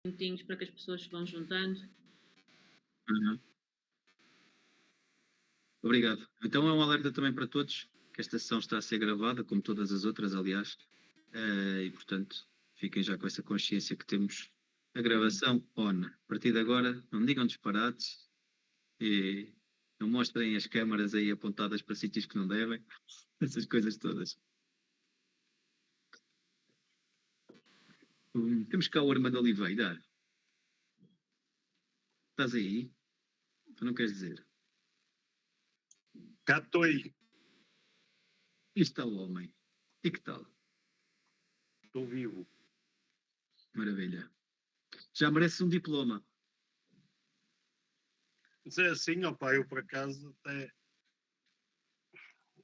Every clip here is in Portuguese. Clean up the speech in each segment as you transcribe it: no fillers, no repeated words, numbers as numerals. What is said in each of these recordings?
minutinhos para que as pessoas se vão juntando. Uhum. Obrigado. Então é um alerta também para todos que esta sessão está a ser gravada, como todas as outras, aliás, e portanto fiquem já com essa consciência que temos a gravação on. A partir de agora, não digam disparates e não mostrem as câmaras aí apontadas para sítios que não devem, essas coisas todas. Temos cá o Armando Oliveira. Estás aí? Tu não queres dizer? Cá estou aí. E está o homem. E que tal? Estou vivo. Maravilha. Já merece um diploma. Mas é assim, opa, eu por acaso até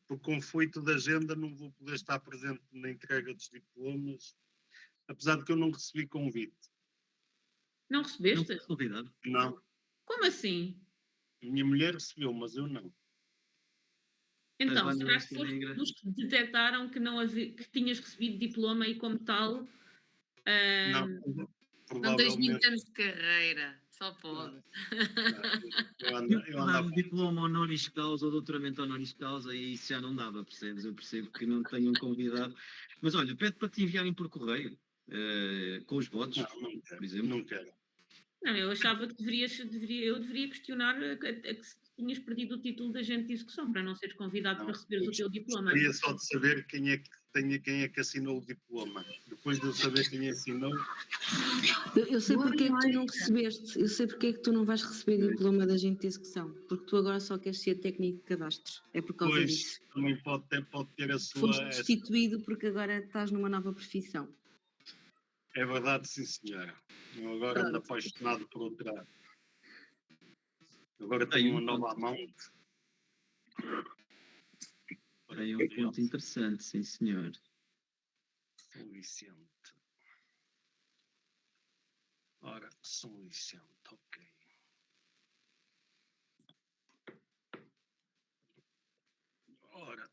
por conflito de agenda não vou poder estar presente na entrega dos diplomas, apesar de que eu não recebi convite. Não recebeste? Não fui convidado. Não. Como assim? Minha mulher recebeu, mas eu não. Então, Mas será que foste dos que detectaram que, não havia, que tinhas recebido diploma e como tal... Não, Não tens 20 provavelmente. anos de carreira, só pode. Eu andava. Diploma honoris causa ou doutoramento honoris causa e isso já não dava, percebes? Eu percebo que não tenho um convidado. Mas olha, pede para te enviarem por correio, com os votos, Não quero, por exemplo. não quero. Não, eu achava que eu deveria questionar que se tinhas perdido o título de agente de execução para não seres convidado para receberes o teu diploma. Gostaria só de saber quem é que assinou o diploma. Depois de eu saber quem assinou. Eu sei porque é que tu não recebeste. Eu sei porque é que tu não vais receber diploma de agente de execução. Porque tu agora só queres ser técnico de cadastro. É por causa disso. Pois, também pode ter a sua. Foste destituído porque agora estás numa nova profissão. É verdade, sim, senhora. Eu agora ando apaixonado por outra. Agora tenho uma nova amante. Tem um ponto interessante, sim, senhor. São Vicente. Ora, São Vicente, ok. Ora.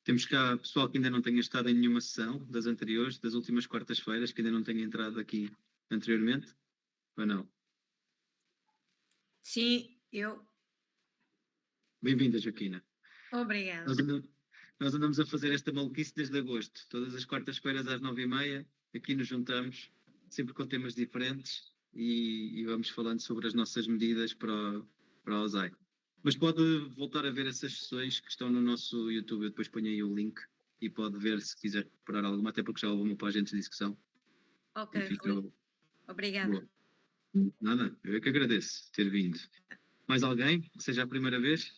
Temos cá pessoal que ainda não tenha estado em nenhuma sessão das anteriores, das últimas quartas-feiras, que ainda não tenha entrado aqui anteriormente, ou não? Sim, eu. Bem-vinda, Joaquina. Obrigada. Nós andamos a fazer esta maluquice desde agosto. Todas as quartas-feiras às 9h30, aqui nos juntamos, sempre com temas diferentes e vamos falando sobre as nossas medidas para o OSAI. Mas pode voltar a ver essas sessões que estão no nosso YouTube, eu depois ponho aí o link e pode ver se quiser recuperar alguma, até porque já houve uma para agentes de discussão. Ok, obrigada. Boa. Nada, eu é que agradeço ter vindo. Mais alguém? Que seja a primeira vez?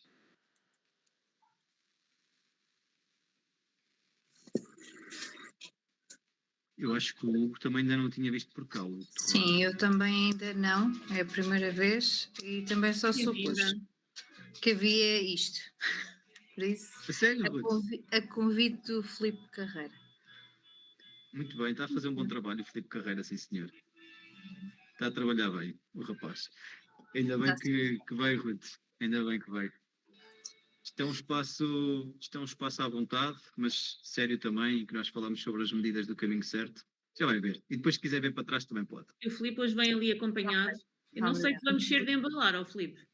Eu acho que o Hugo também ainda não tinha visto por cá. Sim, eu também ainda não, é a primeira vez e também só supus que havia isto. Por isso, A sério, a convite do Filipe Carreira. Muito bem, está a fazer um bom trabalho o Filipe Carreira, sim senhor. Está a trabalhar bem, o rapaz. Ainda bem que veio, Ruth. Ainda bem que veio. Isto é um espaço à vontade, mas sério também, em que nós falamos sobre as medidas do caminho certo. Já vai ver. E depois, se quiser ver para trás, também pode. E o Filipe hoje vem ali acompanhado. Eu não sei se vamos ser de embalar, ó Filipe.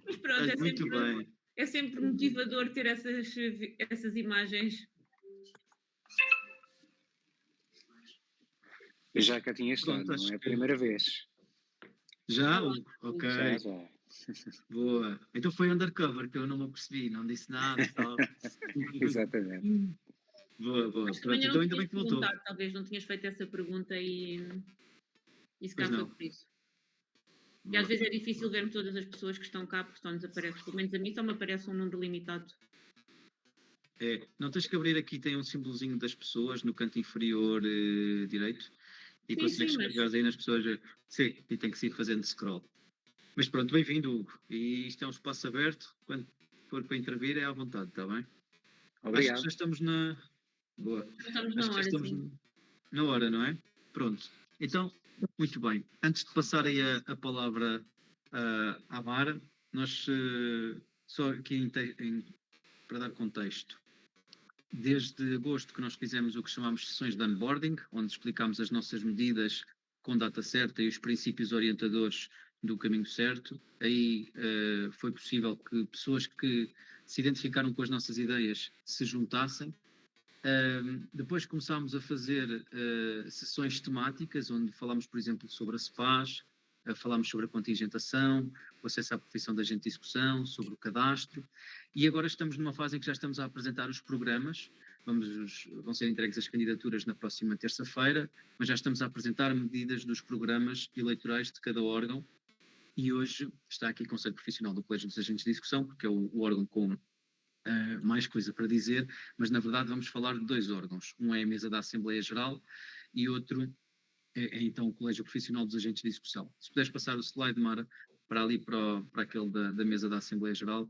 Mas pronto, é sempre motivador ter essas imagens. Eu já cá tinha estado, não é a primeira vez. Já? Ok. Já. Boa. Então foi undercover, que eu não me apercebi, não disse nada e tal. Exatamente. Boa. Mas Pronto, então ainda bem que voltou. Talvez não tinhas feito essa pergunta e se cá foi por isso. E às vezes é difícil ver todas as pessoas que estão cá, porque só nos aparece, pelo menos a mim só me aparece um número limitado. É, não tens que abrir aqui, tem um símbolozinho das pessoas no canto inferior direito e consegues carregar aí nas pessoas. Sim, e tem que se ir fazendo scroll. Mas pronto, bem-vindo, Hugo. E isto é um espaço aberto, quando for para intervir é à vontade, está bem? Obrigado. Acho que já estamos na... Boa. Estamos na hora, sim. Na hora, não é? Pronto. Então, Muito bem. Antes de passar aí a palavra à Mara, nós só aqui para dar contexto. Desde agosto que nós fizemos o que chamamos de sessões de onboarding, onde explicámos as nossas medidas com data certa e os princípios orientadores do caminho certo. Aí foi possível que pessoas que se identificaram com as nossas ideias se juntassem. Depois começámos a fazer sessões temáticas, onde falámos, por exemplo, sobre a SPAS, falámos sobre a contingentação, o acesso à profissão de agente de execução, sobre o cadastro, e agora estamos numa fase em que já estamos a apresentar os programas. Vão ser entregues as candidaturas na próxima terça-feira, mas já estamos a apresentar medidas dos programas eleitorais de cada órgão, e hoje está aqui o Conselho Profissional do Colégio dos Agentes de Execução, porque é o órgão com mais coisa para dizer, mas na verdade vamos falar de 2 órgãos. Um é a mesa da Assembleia Geral e outro é então o Colégio Profissional dos Agentes de Execução. Se puderes passar o slide, Mara, para ali, para aquele da mesa da Assembleia Geral.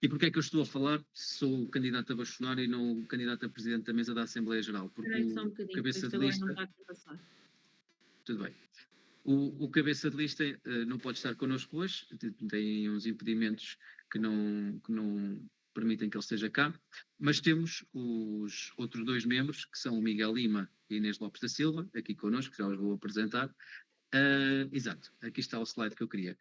E porquê é que eu estou a falar? Sou o candidato a bastonário e não o candidato a presidente da mesa da Assembleia Geral. Porque o cabeça de lista... Não está aqui a passar. Tudo bem. O cabeça de lista não pode estar connosco hoje, tem uns impedimentos que não permitem que ele esteja cá, mas temos os outros 2 membros, que são o Miguel Lima e Inês Lopes da Silva, aqui connosco, já os vou apresentar. Exato, aqui está o slide que eu queria.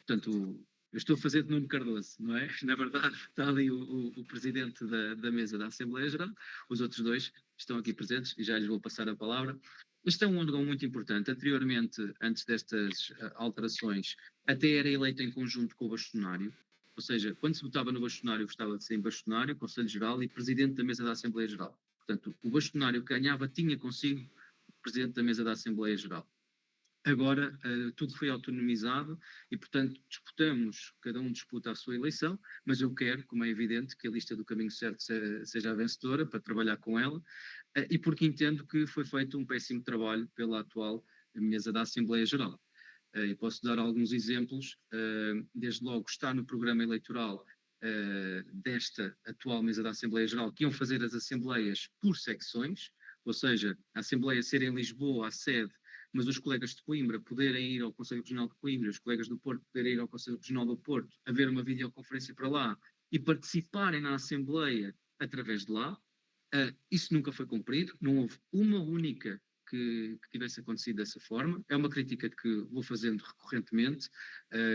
Portanto, eu estou a fazer de Nuno Cardoso, não é? Na verdade, está ali o presidente da mesa da Assembleia Geral, os outros 2 estão aqui presentes e já lhes vou passar a palavra. Este é um órgão muito importante. Anteriormente, antes destas alterações, até era eleito em conjunto com o bastonário. Ou seja, quando se votava no bastonário, gostava de ser em bastonário, Conselho Geral e presidente da mesa da Assembleia Geral. Portanto, o bastonário que ganhava tinha consigo o presidente da mesa da Assembleia Geral. Agora, tudo foi autonomizado e, portanto, cada um disputa a sua eleição, mas eu quero, como é evidente, que a lista do caminho certo seja a vencedora para trabalhar com ela, e porque entendo que foi feito um péssimo trabalho pela atual mesa da Assembleia Geral. E posso dar alguns exemplos. Desde logo está no programa eleitoral desta atual mesa da Assembleia Geral que iam fazer as assembleias por secções, ou seja, a Assembleia ser em Lisboa, a sede, mas os colegas de Coimbra poderem ir ao Conselho Regional de Coimbra, os colegas do Porto poderem ir ao Conselho Regional do Porto, haver uma videoconferência para lá e participarem na Assembleia através de lá. Isso nunca foi cumprido, não houve uma única que tivesse acontecido dessa forma. É uma crítica que vou fazendo recorrentemente,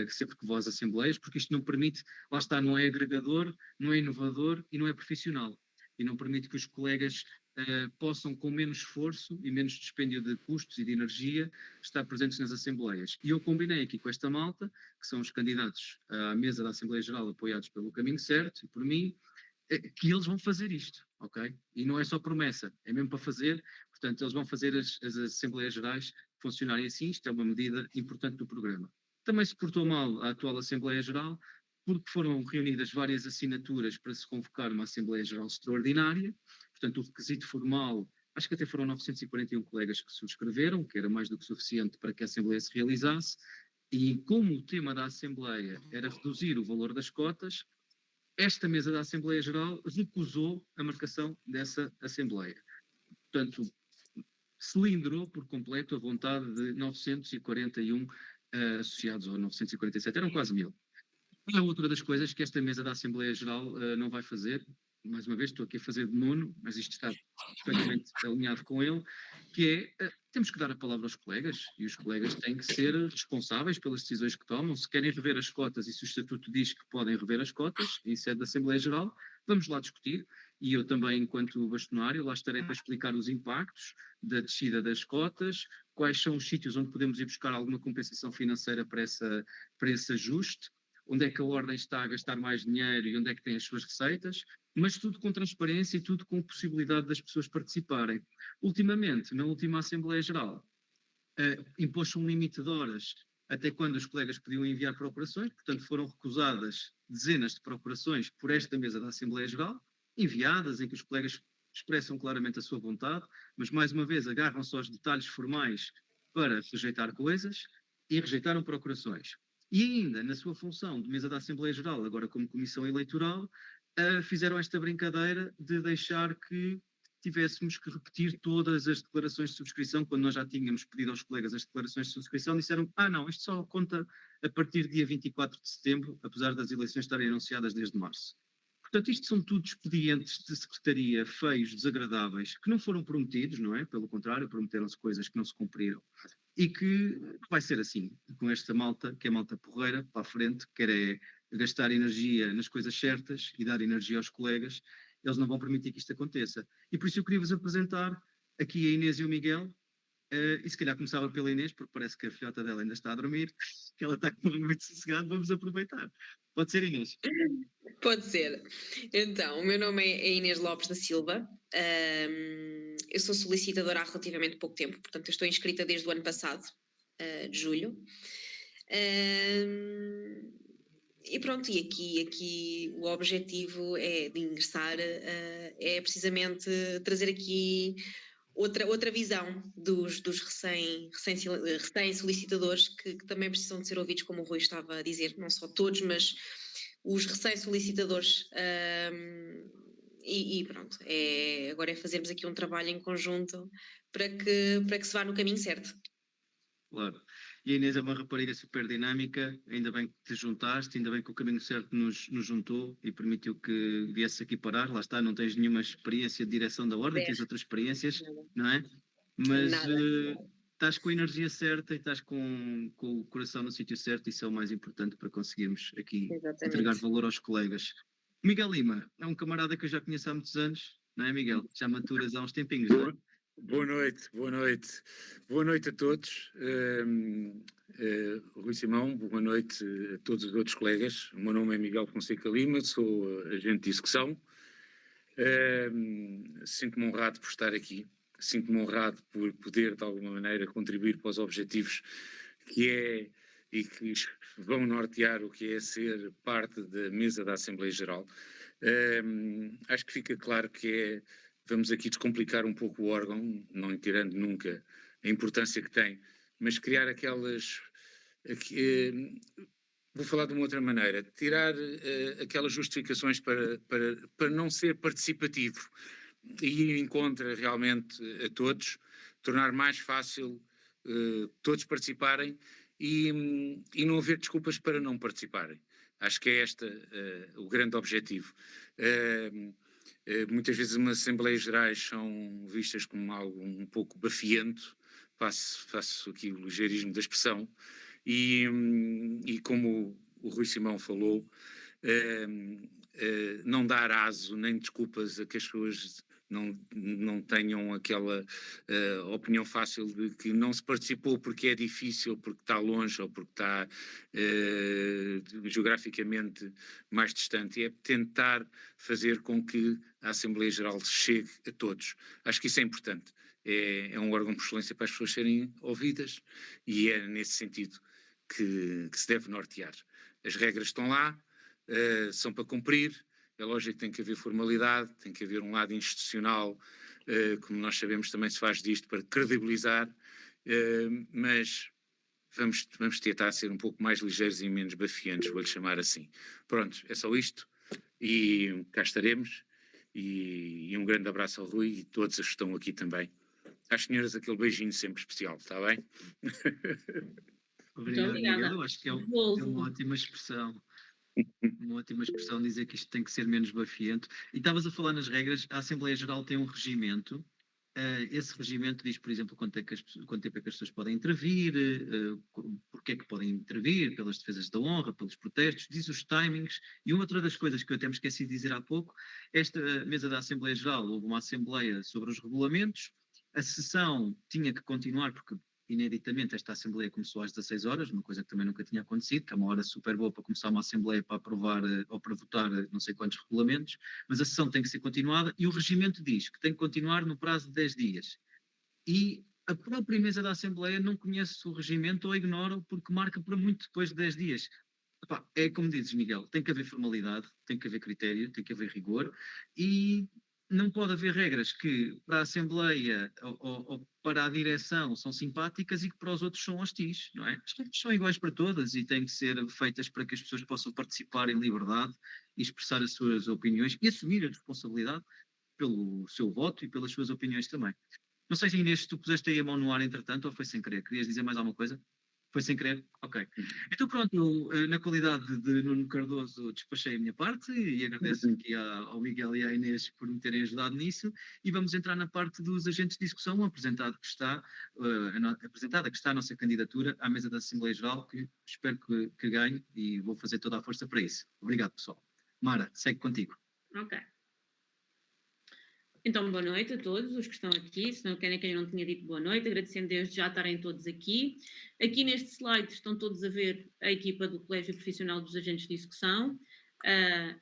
sempre que vou às assembleias, porque isto não permite, lá está, não é agregador, não é inovador e não é profissional. E não permite que os colegas possam, com menos esforço e menos dispêndio de custos e de energia, estar presentes nas assembleias. E eu combinei aqui com esta malta, que são os candidatos à mesa da Assembleia Geral apoiados pelo Caminho Certo, e por mim, que eles vão fazer isto, ok? E não é só promessa, é mesmo para fazer. Portanto, eles vão fazer as Assembleias Gerais funcionarem assim. Isto é uma medida importante do programa. Também se portou mal a atual Assembleia Geral, porque foram reunidas várias assinaturas para se convocar uma Assembleia Geral extraordinária. Portanto, o requisito formal, acho que até foram 941 colegas que subscreveram, que era mais do que suficiente para que a Assembleia se realizasse. E como o tema da Assembleia era reduzir o valor das cotas, esta mesa da Assembleia Geral recusou a marcação dessa Assembleia. Portanto, cilindrou por completo a vontade de 941 associados, ou 947, eram quase 1000. É outra das coisas que esta mesa da Assembleia Geral não vai fazer. Mais uma vez, estou aqui a fazer de Nuno, mas isto está perfeitamente alinhado com ele, que é, temos que dar a palavra aos colegas, e os colegas têm que ser responsáveis pelas decisões que tomam. Se querem rever as cotas, e se o Estatuto diz que podem rever as cotas, em sede da Assembleia Geral, vamos lá discutir, e eu também, enquanto bastonário, lá estarei para explicar os impactos da descida das cotas, quais são os sítios onde podemos ir buscar alguma compensação financeira para esse ajuste, onde é que a Ordem está a gastar mais dinheiro e onde é que tem as suas receitas, mas tudo com transparência e tudo com possibilidade das pessoas participarem. Ultimamente, na última Assembleia Geral, impôs-se um limite de horas até quando os colegas podiam enviar procurações, portanto foram recusadas dezenas de procurações por esta mesa da Assembleia Geral, enviadas, em que os colegas expressam claramente a sua vontade, mas mais uma vez agarram-se aos detalhes formais para rejeitar coisas e rejeitaram procurações. E ainda, na sua função de mesa da Assembleia Geral, agora como Comissão Eleitoral, fizeram esta brincadeira de deixar que tivéssemos que repetir todas as declarações de subscrição, quando nós já tínhamos pedido aos colegas as declarações de subscrição, disseram, não, isto só conta a partir do dia 24 de setembro, apesar das eleições estarem anunciadas desde março. Portanto, isto são tudo expedientes de secretaria feios, desagradáveis, que não foram prometidos, não é? Pelo contrário, prometeram-se coisas que não se cumpriram. E que vai ser assim, com esta malta, que é malta porreira, para a frente, que quer é gastar energia nas coisas certas e dar energia aos colegas, eles não vão permitir que isto aconteça. E por isso eu queria-vos apresentar aqui a Inês e o Miguel, e se calhar começava pela Inês, porque parece que a filhota dela ainda está a dormir, que ela está com muito sossegado, vamos aproveitar. Pode ser, Inês? Pode ser. Então, o meu nome é Inês Lopes da Silva. Eu sou solicitadora há relativamente pouco tempo, portanto, eu estou inscrita desde o ano passado, de julho. E pronto, e aqui o objetivo é de ingressar, é precisamente trazer aqui outra visão dos recém-solicitadores que também precisam de ser ouvidos, como o Rui estava a dizer, não só todos, mas os recém-solicitadores. E pronto, agora é fazermos aqui um trabalho em conjunto para que se vá no caminho certo. Claro. E a Inês é uma rapariga super dinâmica, ainda bem que te juntaste, ainda bem que o caminho certo nos juntou e permitiu que viesse aqui parar. Lá está, não tens nenhuma experiência de direção da ordem, tens outras experiências, não é? Mas estás com a energia certa e estás com o coração no sítio certo, isso é o mais importante para conseguirmos aqui entregar valor aos colegas. Miguel Lima é um camarada que eu já conheço há muitos anos, não é, Miguel? Já maturas há uns tempinhos, não é? Boa noite. Boa noite a todos. Rui Simão, boa noite a todos os outros colegas. O meu nome é Miguel Fonseca Lima, sou agente de execução. Sinto-me honrado por estar aqui, sinto-me honrado por poder, de alguma maneira, contribuir para os objetivos e que vão nortear o que é ser parte da mesa da Assembleia Geral. Acho que fica claro que vamos aqui descomplicar um pouco o órgão, não tirando nunca a importância que tem, mas criar aquelas... vou falar de uma outra maneira, tirar aquelas justificações para não ser participativo e ir em contra realmente a todos, tornar mais fácil todos participarem e não haver desculpas para não participarem. Acho que é este o grande objetivo. Muitas vezes umas Assembleias Gerais são vistas como algo um pouco bafiento, faço aqui o ligeirismo da expressão, e como o Rui Simão falou, não dar aso nem desculpas a que as pessoas não tenham aquela opinião fácil de que não se participou porque é difícil, porque está longe ou porque está geograficamente mais distante. É tentar fazer com que a Assembleia Geral chegue a todos. Acho que isso é importante. É um órgão por excelência para as pessoas serem ouvidas e é nesse sentido que se deve nortear. As regras estão lá, são para cumprir. É lógico que tem que haver formalidade, tem que haver um lado institucional, como nós sabemos também se faz disto para credibilizar, mas vamos tentar ser um pouco mais ligeiros e menos bafiantes, vou-lhe chamar assim. Pronto, é só isto e cá estaremos e um grande abraço ao Rui e todos os que estão aqui também. Às senhoras aquele beijinho sempre especial, está bem? Obrigado, Miguel. Eu acho que é uma ótima expressão. Uma ótima expressão dizer que isto tem que ser menos bafiento. E estavas a falar nas regras, a Assembleia Geral tem um regimento. Esse regimento diz, por exemplo, quanto tempo é que as pessoas podem intervir, porque é que podem intervir, pelas defesas da honra, pelos protestos, diz os timings. E uma outra das coisas que eu até me esqueci de dizer há pouco, esta mesa da Assembleia Geral, houve uma assembleia sobre os regulamentos, a sessão tinha que continuar, porque ineditamente esta Assembleia começou às 16 horas, uma coisa que também nunca tinha acontecido, que é uma hora super boa para começar uma Assembleia para aprovar ou para votar não sei quantos regulamentos, mas a sessão tem que ser continuada e o regimento diz que tem que continuar no prazo de 10 dias. E a própria mesa da Assembleia não conhece o regimento ou ignora porque marca para muito depois de 10 dias. Epá, é como dizes, Miguel, tem que haver formalidade, tem que haver critério, tem que haver rigor e não pode haver regras que para a Assembleia ou para a direção são simpáticas e que para os outros são hostis, não é? As regras são iguais para todas e têm que ser feitas para que as pessoas possam participar em liberdade e expressar as suas opiniões e assumir a responsabilidade pelo seu voto e pelas suas opiniões também. Não sei se, Inês, se tu puseste aí a mão no ar entretanto ou foi sem querer. Querias dizer mais alguma coisa? Foi sem querer? Ok. Então pronto, eu, na qualidade de Nuno Cardoso, despachei a minha parte e agradeço aqui ao Miguel e à Inês por me terem ajudado nisso, e vamos entrar na parte dos agentes de discussão, apresentada que está a nossa candidatura à mesa da Assembleia Geral, que espero que ganhe, e vou fazer toda a força para isso. Obrigado, pessoal. Mara, segue contigo. Ok. Então, boa noite a todos os que estão aqui. Se não querem que eu não tinha dito boa noite, agradecendo desde já estarem todos aqui. Aqui neste slide estão todos a ver a equipa do Colégio Profissional dos Agentes de Execução.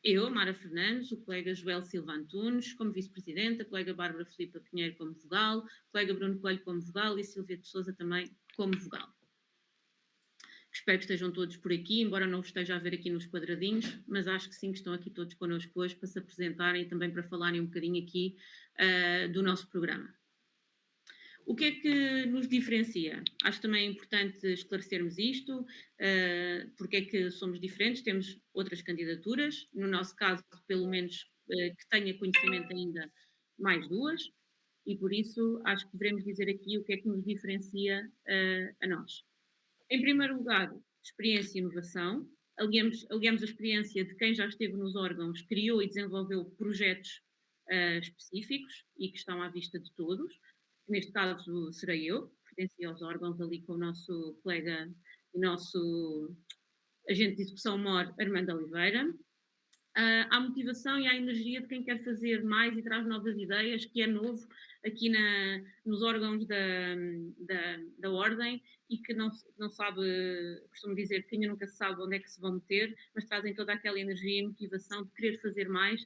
Eu, Mara Fernandes, o colega Joel Silva Antunes, como vice-presidente, a colega Bárbara Filipa Pinheiro como vogal, o colega Bruno Coelho como vogal e Silvia de Sousa também como vogal. Espero que estejam todos por aqui, embora não vos esteja a ver aqui nos quadradinhos, mas acho que sim, que estão aqui todos connosco hoje para se apresentarem e também para falarem um bocadinho aqui do nosso programa. O que é que nos diferencia? Acho também importante esclarecermos isto, porque é que somos diferentes, temos outras candidaturas, no nosso caso, pelo menos que tenha conhecimento ainda, mais duas, e por isso acho que devemos dizer aqui o que é que nos diferencia a nós. Em primeiro lugar, experiência e inovação. Aliamos a experiência de quem já esteve nos órgãos, criou e desenvolveu projetos específicos e que estão à vista de todos. Neste caso serei eu, pertenci aos órgãos ali com o nosso colega e nosso agente de execução MOR, Armando Oliveira. Há motivação e há energia de quem quer fazer mais e traz novas ideias, que é novo aqui nos órgãos da Ordem e que não sabe, costumo dizer que ainda nunca se sabe onde é que se vão meter, mas trazem toda aquela energia e motivação de querer fazer mais,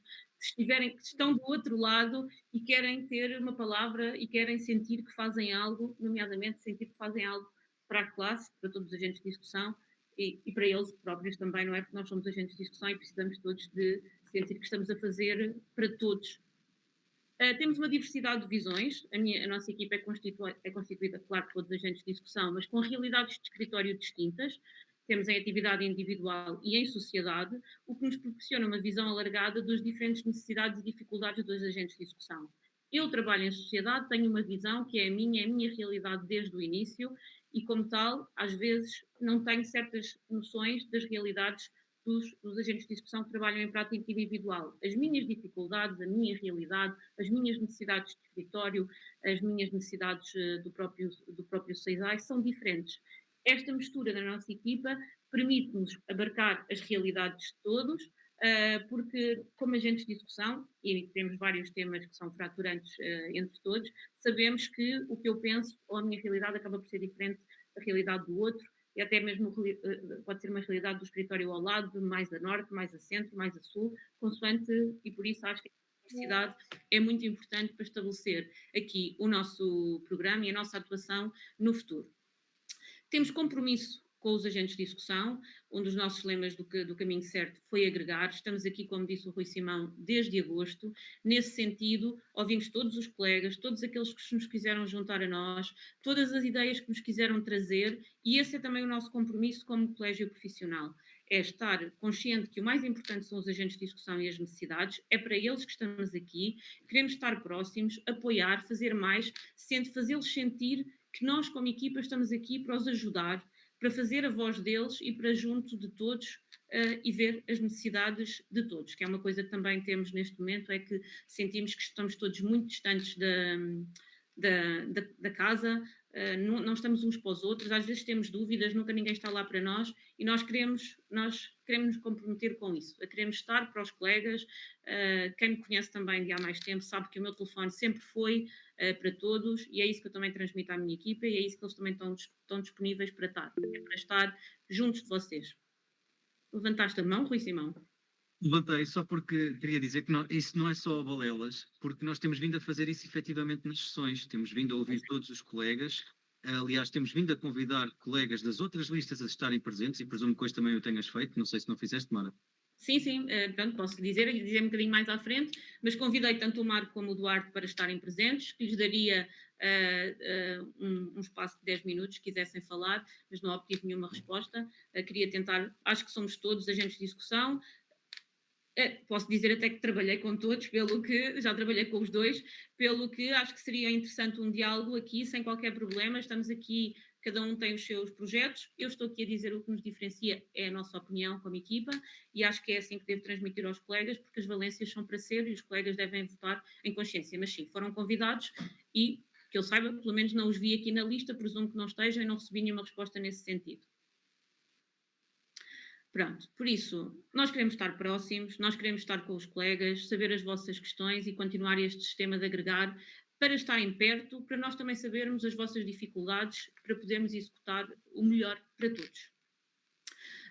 que estão do outro lado e querem ter uma palavra e querem sentir que fazem algo, nomeadamente sentir que fazem algo para a classe, para todos os agentes de discussão, e para eles próprios também, não é? Porque nós somos agentes de discussão e precisamos todos de sentir que estamos a fazer para todos. Temos uma diversidade de visões, a nossa equipa é constituída, claro, por todos os agentes de discussão, mas com realidades de escritório distintas. Temos em atividade individual e em sociedade, o que nos proporciona uma visão alargada das diferentes necessidades e dificuldades dos agentes de discussão. Eu trabalho em sociedade, tenho uma visão que é a minha realidade desde o início, e como tal, às vezes não tenho certas noções das realidades dos agentes de discussão que trabalham em prática individual. As minhas dificuldades, a minha realidade, as minhas necessidades de escritório, as minhas necessidades do próprio CESAI são diferentes. Esta mistura da nossa equipa permite-nos abarcar as realidades de todos, porque como agentes de discussão, e temos vários temas que são fraturantes entre todos, sabemos que o que eu penso ou a minha realidade acaba por ser diferente da realidade do outro, e até mesmo pode ser uma realidade do escritório ao lado, mais a norte, mais a centro, mais a sul, consoante, e por isso acho que a diversidade é muito importante para estabelecer aqui o nosso programa e a nossa atuação no futuro. Temos compromisso com os agentes de execução. Um dos nossos lemas do caminho certo foi agregar. Estamos aqui, como disse o Rui Simão, desde agosto. Nesse sentido, ouvimos todos os colegas, todos aqueles que nos quiseram juntar a nós, todas as ideias que nos quiseram trazer, e esse é também o nosso compromisso como colégio profissional. É estar consciente que o mais importante são os agentes de execução e as necessidades, é para eles que estamos aqui, queremos estar próximos, apoiar, fazer mais, fazê-los sentir que nós, como equipa, estamos aqui para os ajudar, para fazer a voz deles e para junto de todos e ver as necessidades de todos, que é uma coisa que também temos neste momento, é que sentimos que estamos todos muito distantes da casa, não estamos uns para os outros, às vezes temos dúvidas, nunca ninguém está lá para nós, e nós queremos nos comprometer com isso, queremos estar para os colegas. Quem me conhece também de há mais tempo sabe que o meu telefone sempre foi para todos, e é isso que eu também transmito à minha equipa, e é isso que eles também estão disponíveis para estar, é para estar juntos de vocês. Levantaste a mão, Rui Simão? Levantei só porque queria dizer que isso não é só balelas, porque nós temos vindo a fazer isso efetivamente nas sessões, temos vindo a ouvir todos os colegas, aliás, temos vindo a convidar colegas das outras listas a estarem presentes, e presumo que hoje também o tenhas feito, não sei se não fizeste, Mara. Sim, portanto, posso dizer um bocadinho mais à frente, mas convidei tanto o Marco como o Duarte para estarem presentes, que lhes daria um espaço de 10 minutos, se quisessem falar, mas não obtive nenhuma resposta. Queria tentar, acho que somos todos agentes de execução, Posso dizer até que trabalhei com todos, já trabalhei com os dois, pelo que acho que seria interessante um diálogo aqui, sem qualquer problema. Estamos aqui, cada um tem os seus projetos. Eu estou aqui a dizer o que nos diferencia é a nossa opinião como equipa, e acho que é assim que devo transmitir aos colegas, porque as valências são para ser e os colegas devem votar em consciência. Mas sim, foram convidados e, que eu saiba, pelo menos não os vi aqui na lista, presumo que não estejam e não recebi nenhuma resposta nesse sentido. Pronto, por isso, nós queremos estar próximos, nós queremos estar com os colegas, saber as vossas questões e continuar este sistema de agregar para estarem perto, para nós também sabermos as vossas dificuldades, para podermos executar o melhor para todos.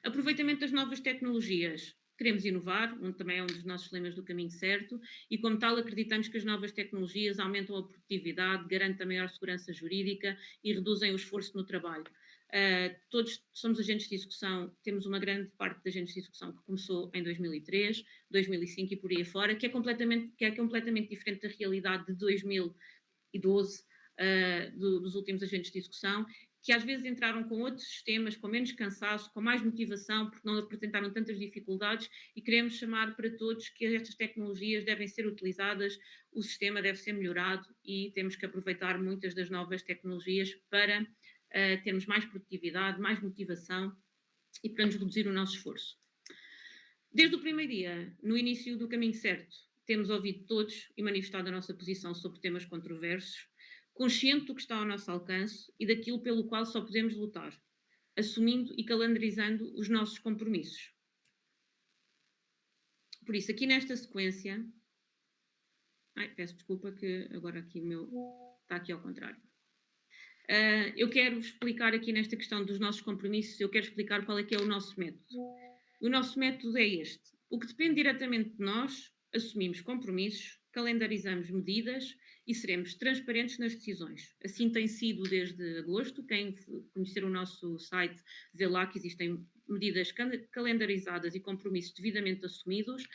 Aproveitamento das novas tecnologias. Queremos inovar, também é um dos nossos lemas do caminho certo, e como tal acreditamos que as novas tecnologias aumentam a produtividade, garantem a maior segurança jurídica e reduzem o esforço no trabalho. Todos somos agentes de execução, temos uma grande parte de agentes de execução que começou em 2003, 2005 e por aí afora, que é completamente diferente da realidade de 2012, dos últimos agentes de execução, que às vezes entraram com outros sistemas, com menos cansaço, com mais motivação, porque não apresentaram tantas dificuldades, e queremos chamar para todos que estas tecnologias devem ser utilizadas, o sistema deve ser melhorado e temos que aproveitar muitas das novas tecnologias para termos mais produtividade, mais motivação e para nos reduzir o nosso esforço. Desde o primeiro dia, no início do caminho certo, temos ouvido todos e manifestado a nossa posição sobre temas controversos, consciente do que está ao nosso alcance e daquilo pelo qual só podemos lutar, assumindo e calendarizando os nossos compromissos. Por isso, aqui nesta sequência... peço desculpa que agora aqui o meu está aqui ao contrário. Eu quero explicar aqui nesta questão dos nossos compromissos, eu quero explicar qual é que é o nosso método. O nosso método é este. O que depende diretamente de nós, assumimos compromissos, calendarizamos medidas e seremos transparentes nas decisões. Assim tem sido desde agosto. Quem conhecer o nosso site vê lá que existem medidas calendarizadas e compromissos devidamente assumidos,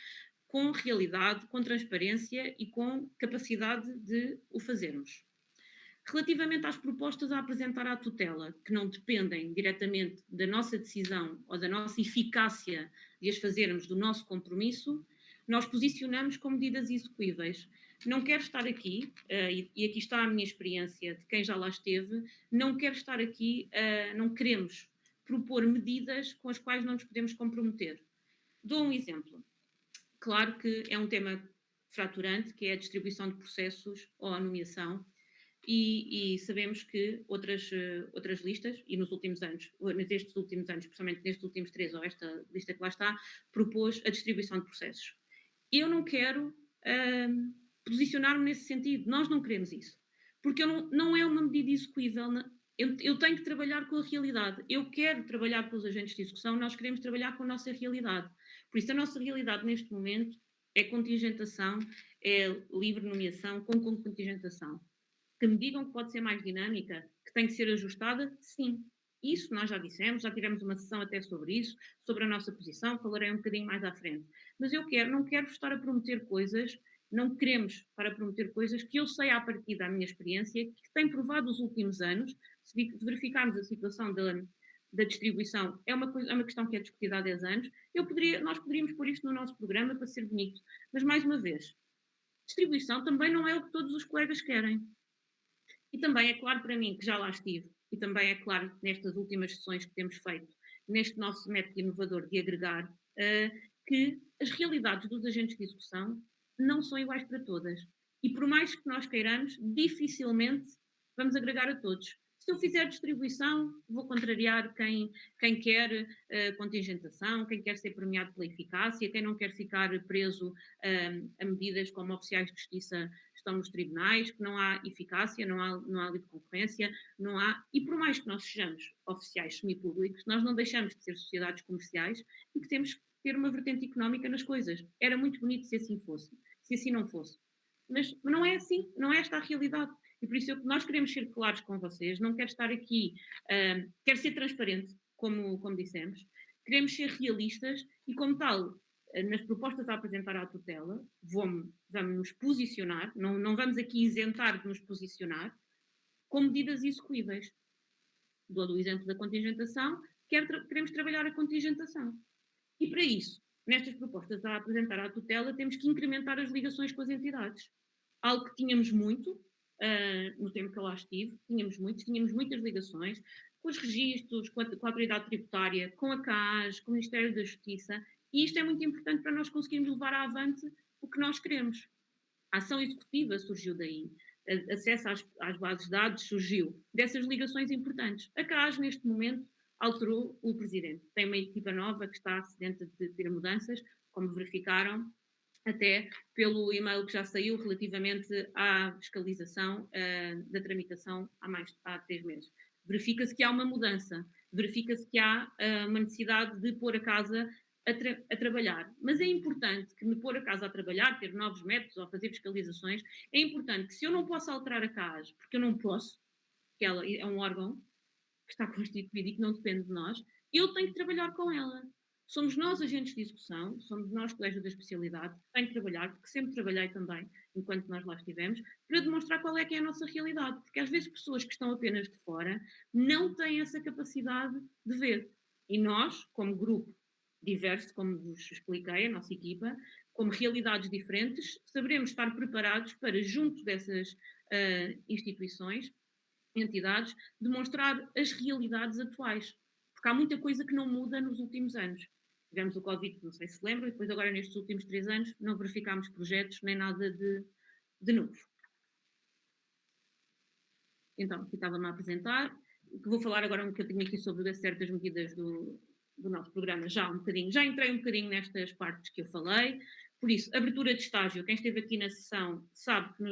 com realidade, com transparência e com capacidade de o fazermos. Relativamente às propostas a apresentar à tutela, que não dependem diretamente da nossa decisão ou da nossa eficácia de as fazermos do nosso compromisso, nós posicionamos como medidas execuíveis. Não quero estar aqui, e aqui está a minha experiência de quem já lá esteve, não quero estar aqui, não queremos propor medidas com as quais não nos podemos comprometer. Dou um exemplo. Claro que é um tema fraturante, que é a distribuição de processos ou a nomeação, e sabemos que outras listas, e nestes últimos anos, especialmente nestes últimos 3, ou esta lista que lá está, propôs a distribuição de processos. Eu não quero posicionar-me nesse sentido, nós não queremos isso, porque não é uma medida execuível, eu tenho que trabalhar com a realidade, eu quero trabalhar com os agentes de execução, nós queremos trabalhar com a nossa realidade, por isso a nossa realidade neste momento é contingentação, é livre nomeação com contingentação. Que me digam que pode ser mais dinâmica, que tem que ser ajustada, sim. Isso nós já dissemos, já tivemos uma sessão até sobre isso, sobre a nossa posição, falarei um bocadinho mais à frente. Mas não quero estar a prometer coisas, não queremos estar a prometer coisas que eu sei à partir da minha experiência, que tem provado nos últimos anos, se verificarmos a situação da distribuição, é uma questão que é discutida há 10 anos, nós poderíamos pôr isto no nosso programa para ser bonito, mas mais uma vez, distribuição também não é o que todos os colegas querem. E também é claro para mim, que já lá estive, e também é claro nestas últimas sessões que temos feito, neste nosso método inovador de agregar, que as realidades dos agentes de execução não são iguais para todas. E por mais que nós queiramos, dificilmente vamos agregar a todos. Se eu fizer distribuição, vou contrariar quem quer contingentação, quem quer ser premiado pela eficácia, quem não quer ficar preso a medidas como oficiais de justiça estão nos tribunais, que não há eficácia, não há lei de concorrência, não há... E por mais que nós sejamos oficiais semipúblicos, nós não deixamos de ser sociedades comerciais e que temos que ter uma vertente económica nas coisas. Era muito bonito se assim fosse, se assim não fosse. Mas não é assim, não é esta a realidade. E por isso nós queremos ser claros com vocês, não quero estar aqui, quero ser transparente, como dissemos, queremos ser realistas e, como tal, nas propostas a apresentar à tutela, vamos nos posicionar, não vamos aqui isentar de nos posicionar, com medidas execuíveis. Dou o exemplo da contingentação, queremos trabalhar a contingentação. E para isso, nestas propostas a apresentar à tutela, temos que incrementar as ligações com as entidades. Algo que tínhamos muito, no tempo que eu lá estive, tínhamos muitas ligações com os registros, com a autoridade tributária, com a CAS, com o Ministério da Justiça, e isto é muito importante para nós conseguirmos levar avante o que nós queremos. A ação executiva surgiu daí, acesso às bases de dados surgiu dessas ligações importantes. A CAS, neste momento, alterou o presidente. Tem uma equipa nova que está sedenta de ter mudanças, como verificaram, até pelo e-mail que já saiu relativamente à fiscalização da tramitação há 3 meses. Verifica-se que há uma mudança, verifica-se que há uma necessidade de pôr a casa a trabalhar. Mas é importante que me pôr a casa a trabalhar, ter novos métodos ou fazer fiscalizações, é importante que se eu não posso alterar a CAS, porque eu não posso, porque ela é um órgão que está constituído e que não depende de nós, eu tenho que trabalhar com ela. Somos nós agentes de execução, somos nós colégio da especialidade, que tenho que trabalhar, porque sempre trabalhei também, enquanto nós lá estivemos, para demonstrar qual é que é a nossa realidade, porque às vezes pessoas que estão apenas de fora não têm essa capacidade de ver. E nós, como grupo diverso, como vos expliquei, a nossa equipa, como realidades diferentes, saberemos estar preparados para, junto dessas instituições, entidades, demonstrar as realidades atuais. Porque há muita coisa que não muda nos últimos anos. Tivemos o Covid, não sei se lembram, e depois agora nestes últimos 3 anos não verificámos projetos nem nada de novo. Então, aqui estava-me a apresentar. Vou falar agora um bocadinho aqui sobre certas medidas do nosso programa, já entrei um bocadinho nestas partes que eu falei. Por isso, abertura de estágio, quem esteve aqui na sessão sabe que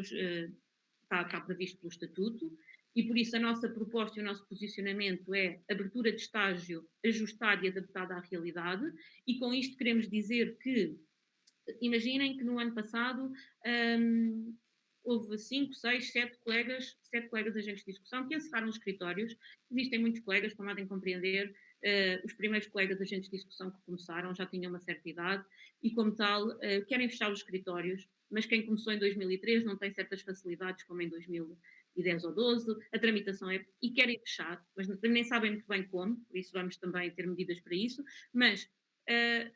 está previsto pelo Estatuto, e por isso a nossa proposta e o nosso posicionamento é abertura de estágio ajustada e adaptada à realidade, e com isto queremos dizer que, imaginem que no ano passado houve 5, 6, 7 colegas agentes de discussão que encerraram os escritórios. Existem muitos colegas, como podem compreender, os primeiros colegas agentes de discussão que começaram já tinham uma certa idade e, como tal, querem fechar os escritórios, mas quem começou em 2003 não tem certas facilidades como em 2010 ou 12, a tramitação e querem fechar, mas nem sabem muito bem como, por isso vamos também ter medidas para isso, mas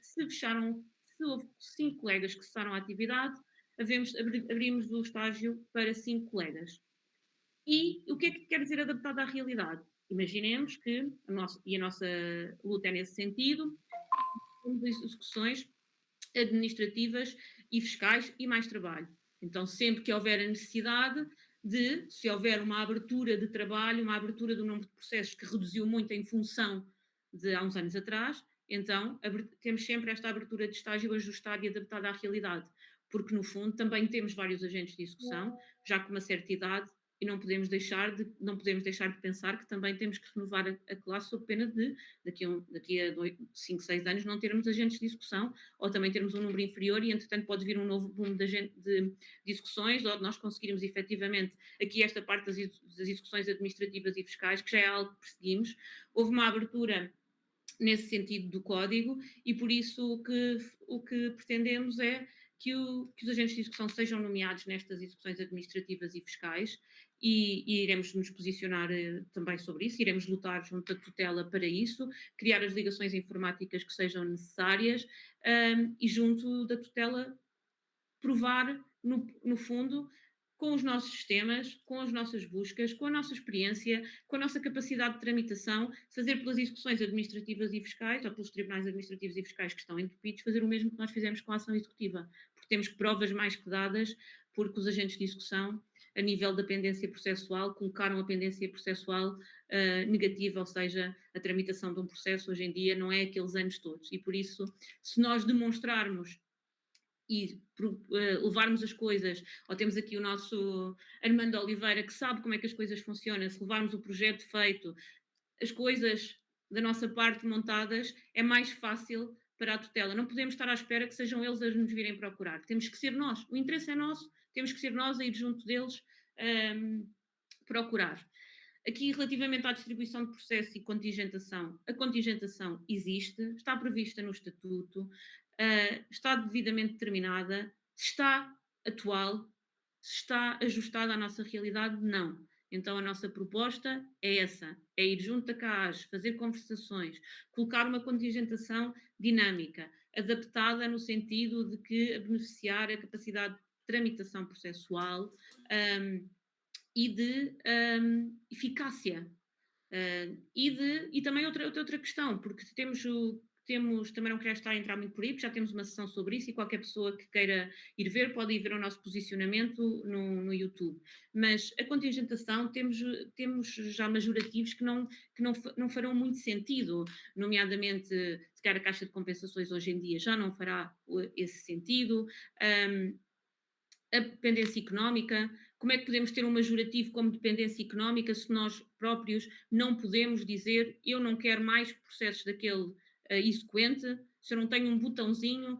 se houve 5 colegas que cessaram a atividade, abrimos o estágio para 5 colegas. E o que é que quer dizer adaptado à realidade? Imaginemos que a nossa luta é nesse sentido, temos execuções administrativas e fiscais e mais trabalho. Então, sempre que houver a necessidade se houver uma abertura de trabalho, uma abertura do número de processos que reduziu muito em função de há uns anos atrás, então temos sempre esta abertura de estágio ajustada e adaptada à realidade, porque no fundo também temos vários agentes de execução, já com uma certa idade, e não podemos deixar de pensar que também temos que renovar a classe sob pena de, daqui a 5, 6 anos, não termos agentes de execução, ou também termos um número inferior e, entretanto, pode vir um novo boom de execuções, ou de nós conseguirmos efetivamente aqui esta parte das execuções administrativas e fiscais, que já é algo que perseguimos. Houve uma abertura nesse sentido do código e, por isso, o que pretendemos é que os agentes de execução sejam nomeados nestas execuções administrativas e fiscais e iremos nos posicionar também sobre isso, iremos lutar junto à tutela para isso, criar as ligações informáticas que sejam necessárias e junto da tutela provar, no fundo, com os nossos sistemas, com as nossas buscas, com a nossa experiência, com a nossa capacidade de tramitação, fazer pelas execuções administrativas e fiscais, ou pelos tribunais administrativos e fiscais que estão entupidos, fazer o mesmo que nós fizemos com a ação executiva, porque temos provas mais que dadas, porque os agentes de execução, a nível da pendência processual, colocaram a pendência processual negativa, ou seja, a tramitação de um processo hoje em dia não é aqueles anos todos, e por isso, se nós demonstrarmos e levarmos as coisas, ou temos aqui o nosso Armando Oliveira, que sabe como é que as coisas funcionam, se levarmos o projeto feito, as coisas da nossa parte montadas, é mais fácil para a tutela. Não podemos estar à espera que sejam eles a nos virem procurar. Temos que ser nós. O interesse é nosso, temos que ser nós a ir junto deles procurar. Aqui, relativamente à distribuição de processo e contingentação, a contingentação existe, está prevista no Estatuto, está devidamente determinada, se está atual, se está ajustada à nossa realidade, não. Então a nossa proposta é essa, é ir junto da CAAS, fazer conversações, colocar uma contingentação dinâmica, adaptada no sentido de que a beneficiar a capacidade de tramitação processual e de eficácia. E também outra questão, porque temos, também não quero estar a entrar muito por aí, porque já temos uma sessão sobre isso e qualquer pessoa que queira ir ver pode ir ver o nosso posicionamento no YouTube. Mas a contingentação, temos já majorativos que não farão muito sentido, nomeadamente, se calhar a Caixa de Compensações hoje em dia já não fará esse sentido. A dependência económica, como é que podemos ter um majorativo como dependência económica se nós próprios não podemos dizer eu não quero mais processos daquele exequente, se eu não tenho um botãozinho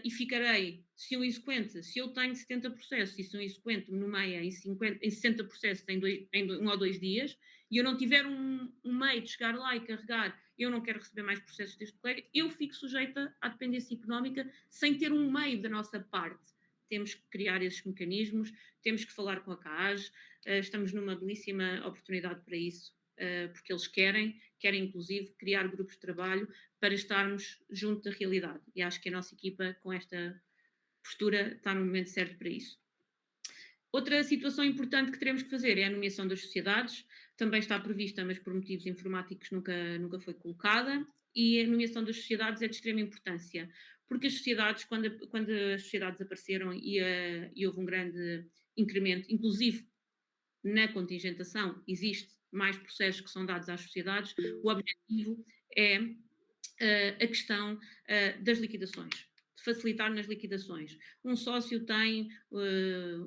e ficarei, se eu tenho 70 processos e se um exequente me nomeia em 60 processos em 1 ou 2 dias e eu não tiver um meio de chegar lá e carregar eu não quero receber mais processos deste colega, eu fico sujeita à dependência económica sem ter um meio da nossa parte. Temos que criar esses mecanismos, temos que falar com a CAAG, estamos numa belíssima oportunidade para isso, porque eles querem inclusive criar grupos de trabalho para estarmos junto da realidade. E acho que a nossa equipa, com esta postura, está no momento certo para isso. Outra situação importante que teremos que fazer é a nomeação das sociedades, também está prevista, mas por motivos informáticos nunca foi colocada, e a nomeação das sociedades é de extrema importância, porque as sociedades, quando as sociedades apareceram e houve um grande incremento, inclusive na contingentação, existe mais processos que são dados às sociedades, o objetivo é a questão das liquidações, de facilitar nas liquidações. Um sócio tem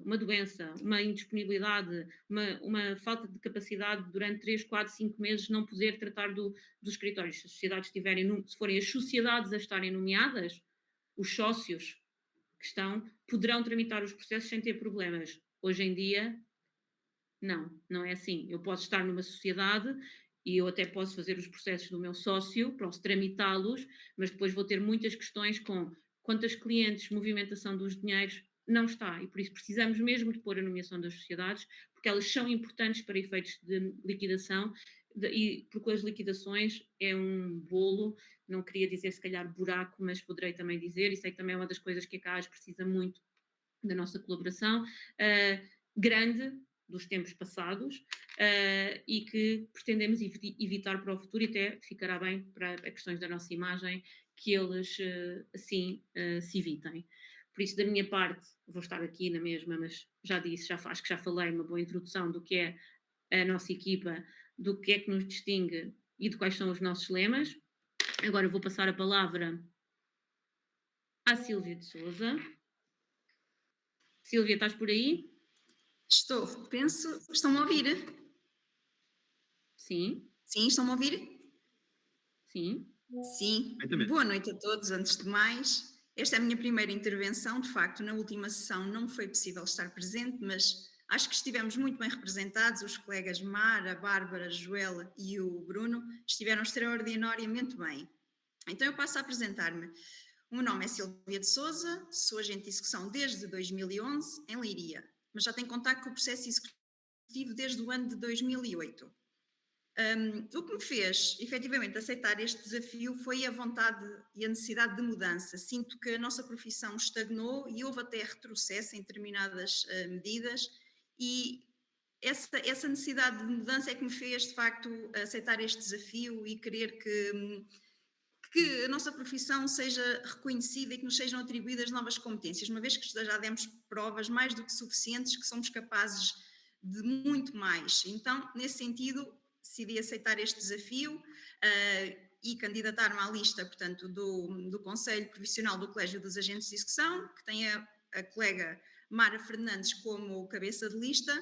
uma doença, uma indisponibilidade, uma falta de capacidade durante 3, 4, 5 meses não poder tratar dos escritórios. Se as sociedades se forem as sociedades a estarem nomeadas, os sócios que poderão tramitar os processos sem ter problemas. Hoje em dia, não é assim. Eu posso estar numa sociedade e eu até posso fazer os processos do meu sócio, posso tramitá-los, mas depois vou ter muitas questões com quantas clientes, movimentação dos dinheiros, não está. E por isso precisamos mesmo de pôr a nomeação das sociedades, porque elas são importantes para efeitos de liquidação, e porque as liquidações é um bolo, não queria dizer se calhar buraco, mas poderei também dizer, e sei que também é uma das coisas que a CAAS precisa muito da nossa colaboração, grande dos tempos passados, e que pretendemos evitar para o futuro, e até ficará bem para as questões da nossa imagem, que eles assim se evitem. Por isso, da minha parte, vou estar aqui na mesma, mas já disse, acho que já falei uma boa introdução do que é a nossa equipa, do que é que nos distingue e de quais são os nossos lemas. Agora vou passar a palavra à Sílvia de Sousa. Sílvia, estás por aí? Estou, estão-me a ouvir? Sim. Sim, estão-me a ouvir? Sim. Sim. Boa noite a todos, antes de mais. Esta é a minha primeira intervenção, de facto, na última sessão não foi possível estar presente, mas acho que estivemos muito bem representados, os colegas Mara, Bárbara, Joela e o Bruno estiveram extraordinariamente bem. Então eu passo a apresentar-me. O meu nome é Sílvia de Sousa, sou agente de execução desde 2011 em Leiria, mas já tenho contacto com o processo executivo desde o ano de 2008. O que me fez, efetivamente, aceitar este desafio foi a vontade e a necessidade de mudança. Sinto que a nossa profissão estagnou e houve até retrocesso em determinadas medidas, e essa necessidade de mudança é que me fez, de facto, aceitar este desafio e querer que a nossa profissão seja reconhecida e que nos sejam atribuídas novas competências, uma vez que já demos provas mais do que suficientes que somos capazes de muito mais. Então, nesse sentido, decidi aceitar este desafio e candidatar-me à lista, portanto, do Conselho Profissional do Colégio dos Agentes de Execução, que tem a colega Mara Fernandes como cabeça de lista,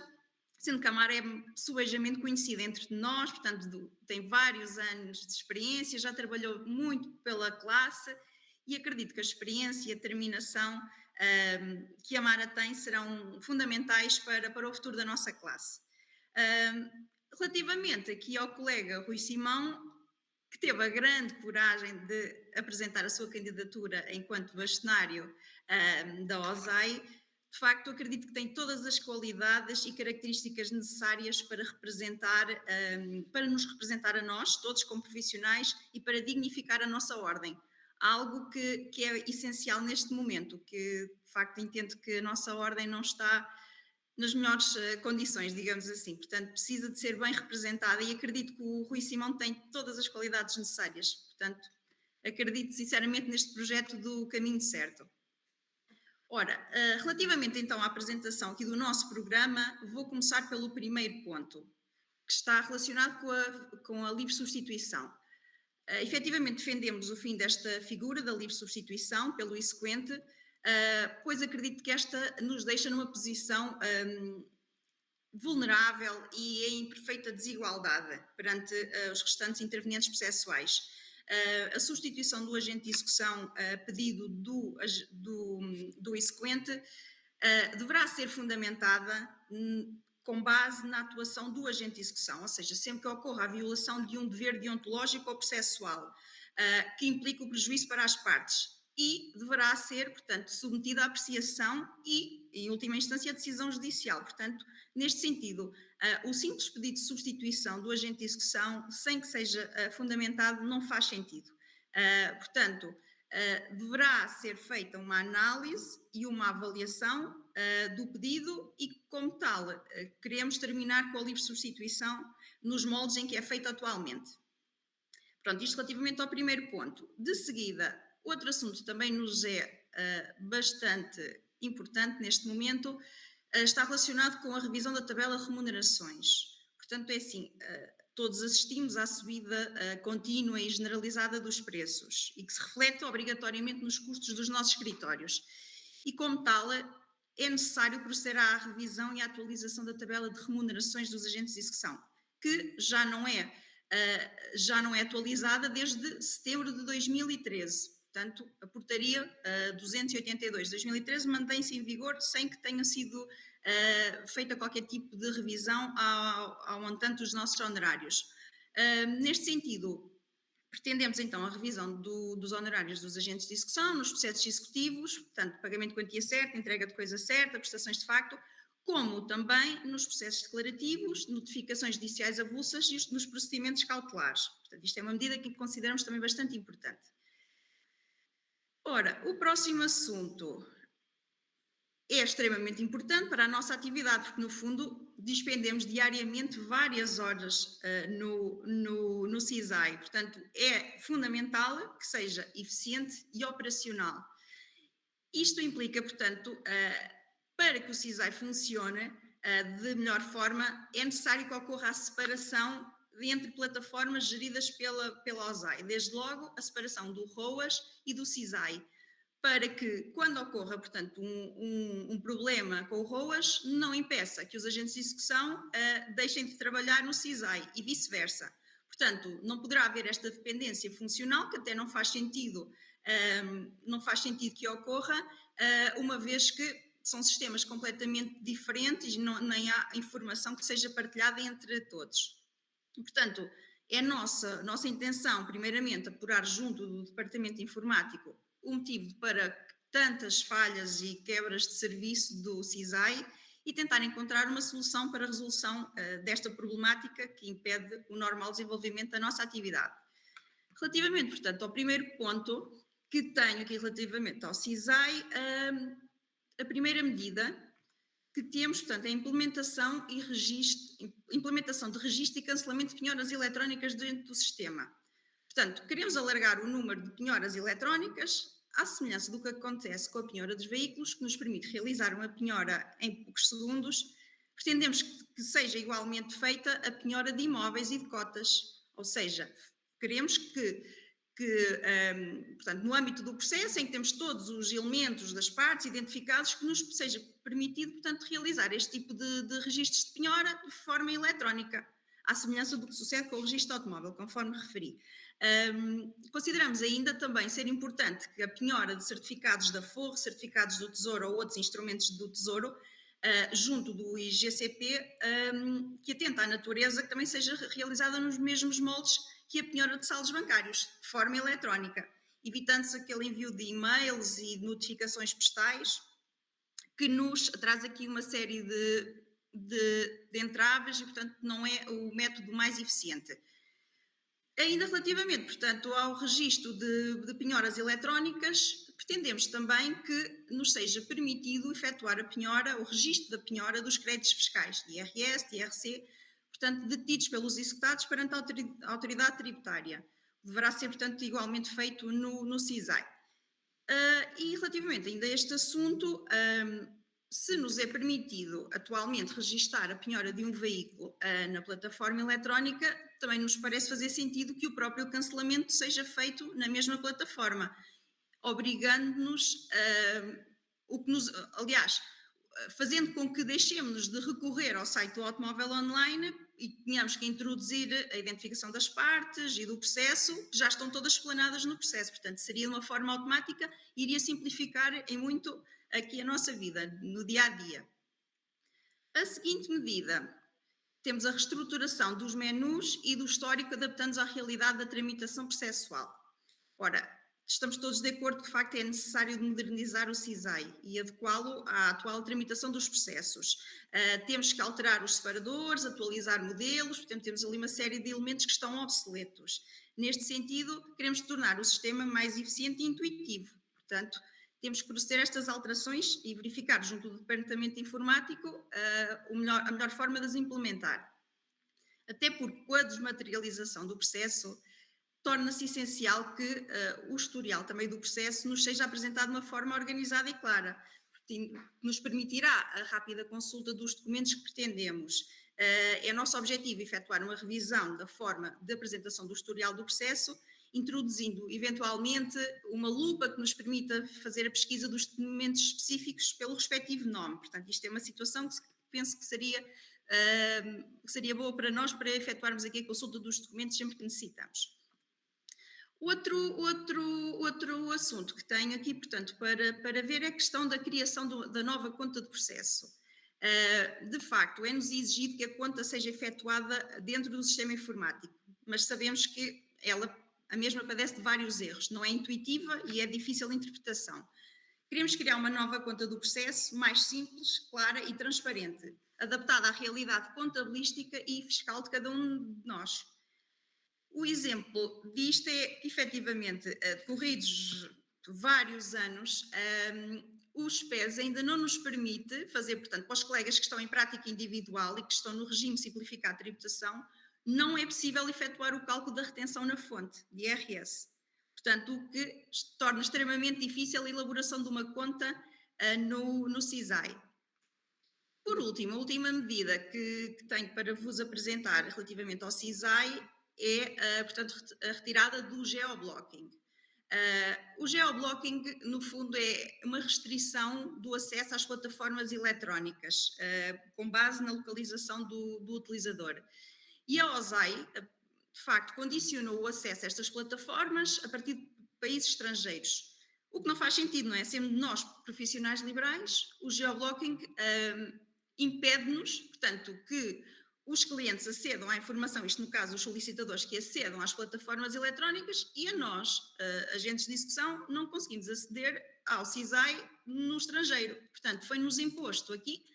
sendo que a Mara é subejamente conhecida entre nós, portanto, tem vários anos de experiência, já trabalhou muito pela classe, e acredito que a experiência e a determinação que a Mara tem serão fundamentais para o futuro da nossa classe. Relativamente aqui ao colega Rui Simão, que teve a grande coragem de apresentar a sua candidatura enquanto bastonário da OSAI, de facto acredito que tem todas as qualidades e características necessárias para nos representar a nós, todos como profissionais, e para dignificar a nossa ordem. algo que é essencial neste momento, que de facto entendo que a nossa ordem não está nas melhores condições, digamos assim. Portanto, precisa de ser bem representada e acredito que o Rui Simão tem todas as qualidades necessárias. Portanto, acredito sinceramente neste projeto do caminho certo. Ora, relativamente então à apresentação aqui do nosso programa, vou começar pelo primeiro ponto, que está relacionado com a livre substituição. Efetivamente defendemos o fim desta figura da livre substituição pelo exequente, pois acredito que esta nos deixa numa posição vulnerável e em perfeita desigualdade perante os restantes intervenientes processuais. A substituição do agente de execução a pedido do exequente deverá ser fundamentada com base na atuação do agente de execução, ou seja, sempre que ocorra a violação de um dever deontológico ou processual que implica o prejuízo para as partes, e deverá ser, portanto, submetida à apreciação e, em última instância, à decisão judicial. Portanto, neste sentido, o simples pedido de substituição do agente de execução, sem que seja fundamentado, não faz sentido. Portanto, deverá ser feita uma análise e uma avaliação do pedido e, como tal, queremos terminar com a livre substituição nos moldes em que é feita atualmente. Pronto, isto relativamente ao primeiro ponto. De seguida, outro assunto também nos é bastante importante neste momento, está relacionado com a revisão da tabela de remunerações. Portanto, é assim, todos assistimos à subida contínua e generalizada dos preços e que se reflete obrigatoriamente nos custos dos nossos escritórios. E, como tal, é necessário proceder à revisão e à atualização da tabela de remunerações dos agentes de execução, que já não é atualizada desde setembro de 2013. Portanto, a portaria 282 de 2013 mantém-se em vigor sem que tenha sido feita qualquer tipo de revisão ao montante dos nossos honorários. Neste sentido, pretendemos então a revisão dos honorários dos agentes de execução nos processos executivos, portanto, pagamento de quantia certa, entrega de coisa certa, prestações de facto, como também nos processos declarativos, notificações judiciais avulsas e nos procedimentos cautelares. Portanto, isto é uma medida que consideramos também bastante importante. Ora, o próximo assunto é extremamente importante para a nossa atividade, porque no fundo despendemos diariamente várias horas no CISAI. Portanto, é fundamental que seja eficiente e operacional. Isto implica, portanto, para que o CISAI funcione de melhor forma, é necessário que ocorra a separação entre plataformas geridas pela OSAI, desde logo a separação do ROAS e do CISAI, para que, quando ocorra, portanto, um problema com o ROAS, não impeça que os agentes de execução deixem de trabalhar no CISAI e vice-versa. Portanto, não poderá haver esta dependência funcional, que até não faz sentido que ocorra, uma vez que são sistemas completamente diferentes e nem há informação que seja partilhada entre todos. Portanto, é nossa intenção, primeiramente, apurar junto do Departamento Informático o motivo para tantas falhas e quebras de serviço do CISAI e tentar encontrar uma solução para a resolução desta problemática que impede o normal desenvolvimento da nossa atividade. Relativamente, portanto, ao primeiro ponto que tenho aqui relativamente ao CISAI, a primeira medida que temos, portanto, é a implementação de registro e cancelamento de penhoras eletrónicas dentro do sistema. Portanto, queremos alargar o número de penhoras eletrónicas, à semelhança do que acontece com a penhora dos veículos, que nos permite realizar uma penhora em poucos segundos. Pretendemos que seja igualmente feita a penhora de imóveis e de cotas, ou seja, queremos que portanto, no âmbito do processo em que temos todos os elementos das partes identificados, que nos seja permitido, portanto, realizar este tipo de registros de penhora de forma eletrónica, à semelhança do que sucede com o registro automóvel, conforme referi. Consideramos ainda também ser importante que a penhora de certificados da Forro, certificados do Tesouro ou outros instrumentos do Tesouro, junto do IGCP, que atenta à natureza, que também seja realizada nos mesmos moldes que a penhora de saldos bancários, de forma eletrónica, evitando-se aquele envio de e-mails e de notificações postais, que nos traz aqui uma série de entraves e, portanto, não é o método mais eficiente. Ainda relativamente, portanto, ao registro de penhoras eletrónicas, pretendemos também que nos seja permitido efetuar a penhora, o registro da penhora dos créditos fiscais, de IRS, de IRC, portanto, detidos pelos executados perante a autoridade tributária. Deverá ser, portanto, igualmente feito no CISAI. E relativamente ainda a este assunto, se nos é permitido atualmente registar a penhora de um veículo na plataforma eletrónica, também nos parece fazer sentido que o próprio cancelamento seja feito na mesma plataforma, obrigando-nos, aliás, fazendo com que deixemos de recorrer ao site do automóvel online e tenhamos que introduzir a identificação das partes e do processo, que já estão todas explanadas no processo. Portanto, seria de uma forma automática e iria simplificar em muito aqui a nossa vida, no dia-a-dia. A seguinte medida, temos a reestruturação dos menus e do histórico adaptando-nos à realidade da tramitação processual. Ora, estamos todos de acordo que, de facto, é necessário modernizar o CISAI e adequá-lo à atual tramitação dos processos. Temos que alterar os separadores, atualizar modelos, portanto, temos ali uma série de elementos que estão obsoletos. Neste sentido, queremos tornar o sistema mais eficiente e intuitivo. Portanto, temos que proceder a estas alterações e verificar junto do Departamento Informático a melhor forma de as implementar. Até porque, com a desmaterialização do processo, torna-se essencial que o historial também do processo nos seja apresentado de uma forma organizada e clara, que nos permitirá a rápida consulta dos documentos que pretendemos. É nosso objetivo efetuar uma revisão da forma de apresentação do historial do processo, introduzindo eventualmente uma lupa que nos permita fazer a pesquisa dos documentos específicos pelo respectivo nome. Portanto, isto é uma situação que penso que seria boa para nós para efetuarmos aqui a consulta dos documentos sempre que necessitamos. Outro assunto que tenho aqui, portanto, para ver é a questão da criação da nova conta de processo. De facto, é-nos exigido que a conta seja efetuada dentro do sistema informático, mas sabemos que a mesma padece de vários erros, não é intuitiva e é difícil de interpretação. Queremos criar uma nova conta do processo mais simples, clara e transparente, adaptada à realidade contabilística e fiscal de cada um de nós. O exemplo disto é que, efetivamente, decorridos vários anos, o SPES ainda não nos permite fazer, portanto, para os colegas que estão em prática individual e que estão no regime simplificado de tributação, não é possível efetuar o cálculo da retenção na fonte de IRS. Portanto, o que torna extremamente difícil a elaboração de uma conta no CISAI. Por último, a última medida que tenho para vos apresentar relativamente ao CISAI é, portanto, a retirada do geoblocking. O geoblocking, no fundo, é uma restrição do acesso às plataformas eletrónicas, com base na localização do utilizador. E a OSAI, de facto, condicionou o acesso a estas plataformas a partir de países estrangeiros. O que não faz sentido, não é? Sendo nós profissionais liberais, o geoblocking impede-nos, portanto, que os clientes acedam à informação, isto no caso os solicitadores que acedam às plataformas eletrónicas, e a nós, agentes de execução, não conseguimos aceder ao CISAI no estrangeiro. Portanto, foi-nos imposto aqui,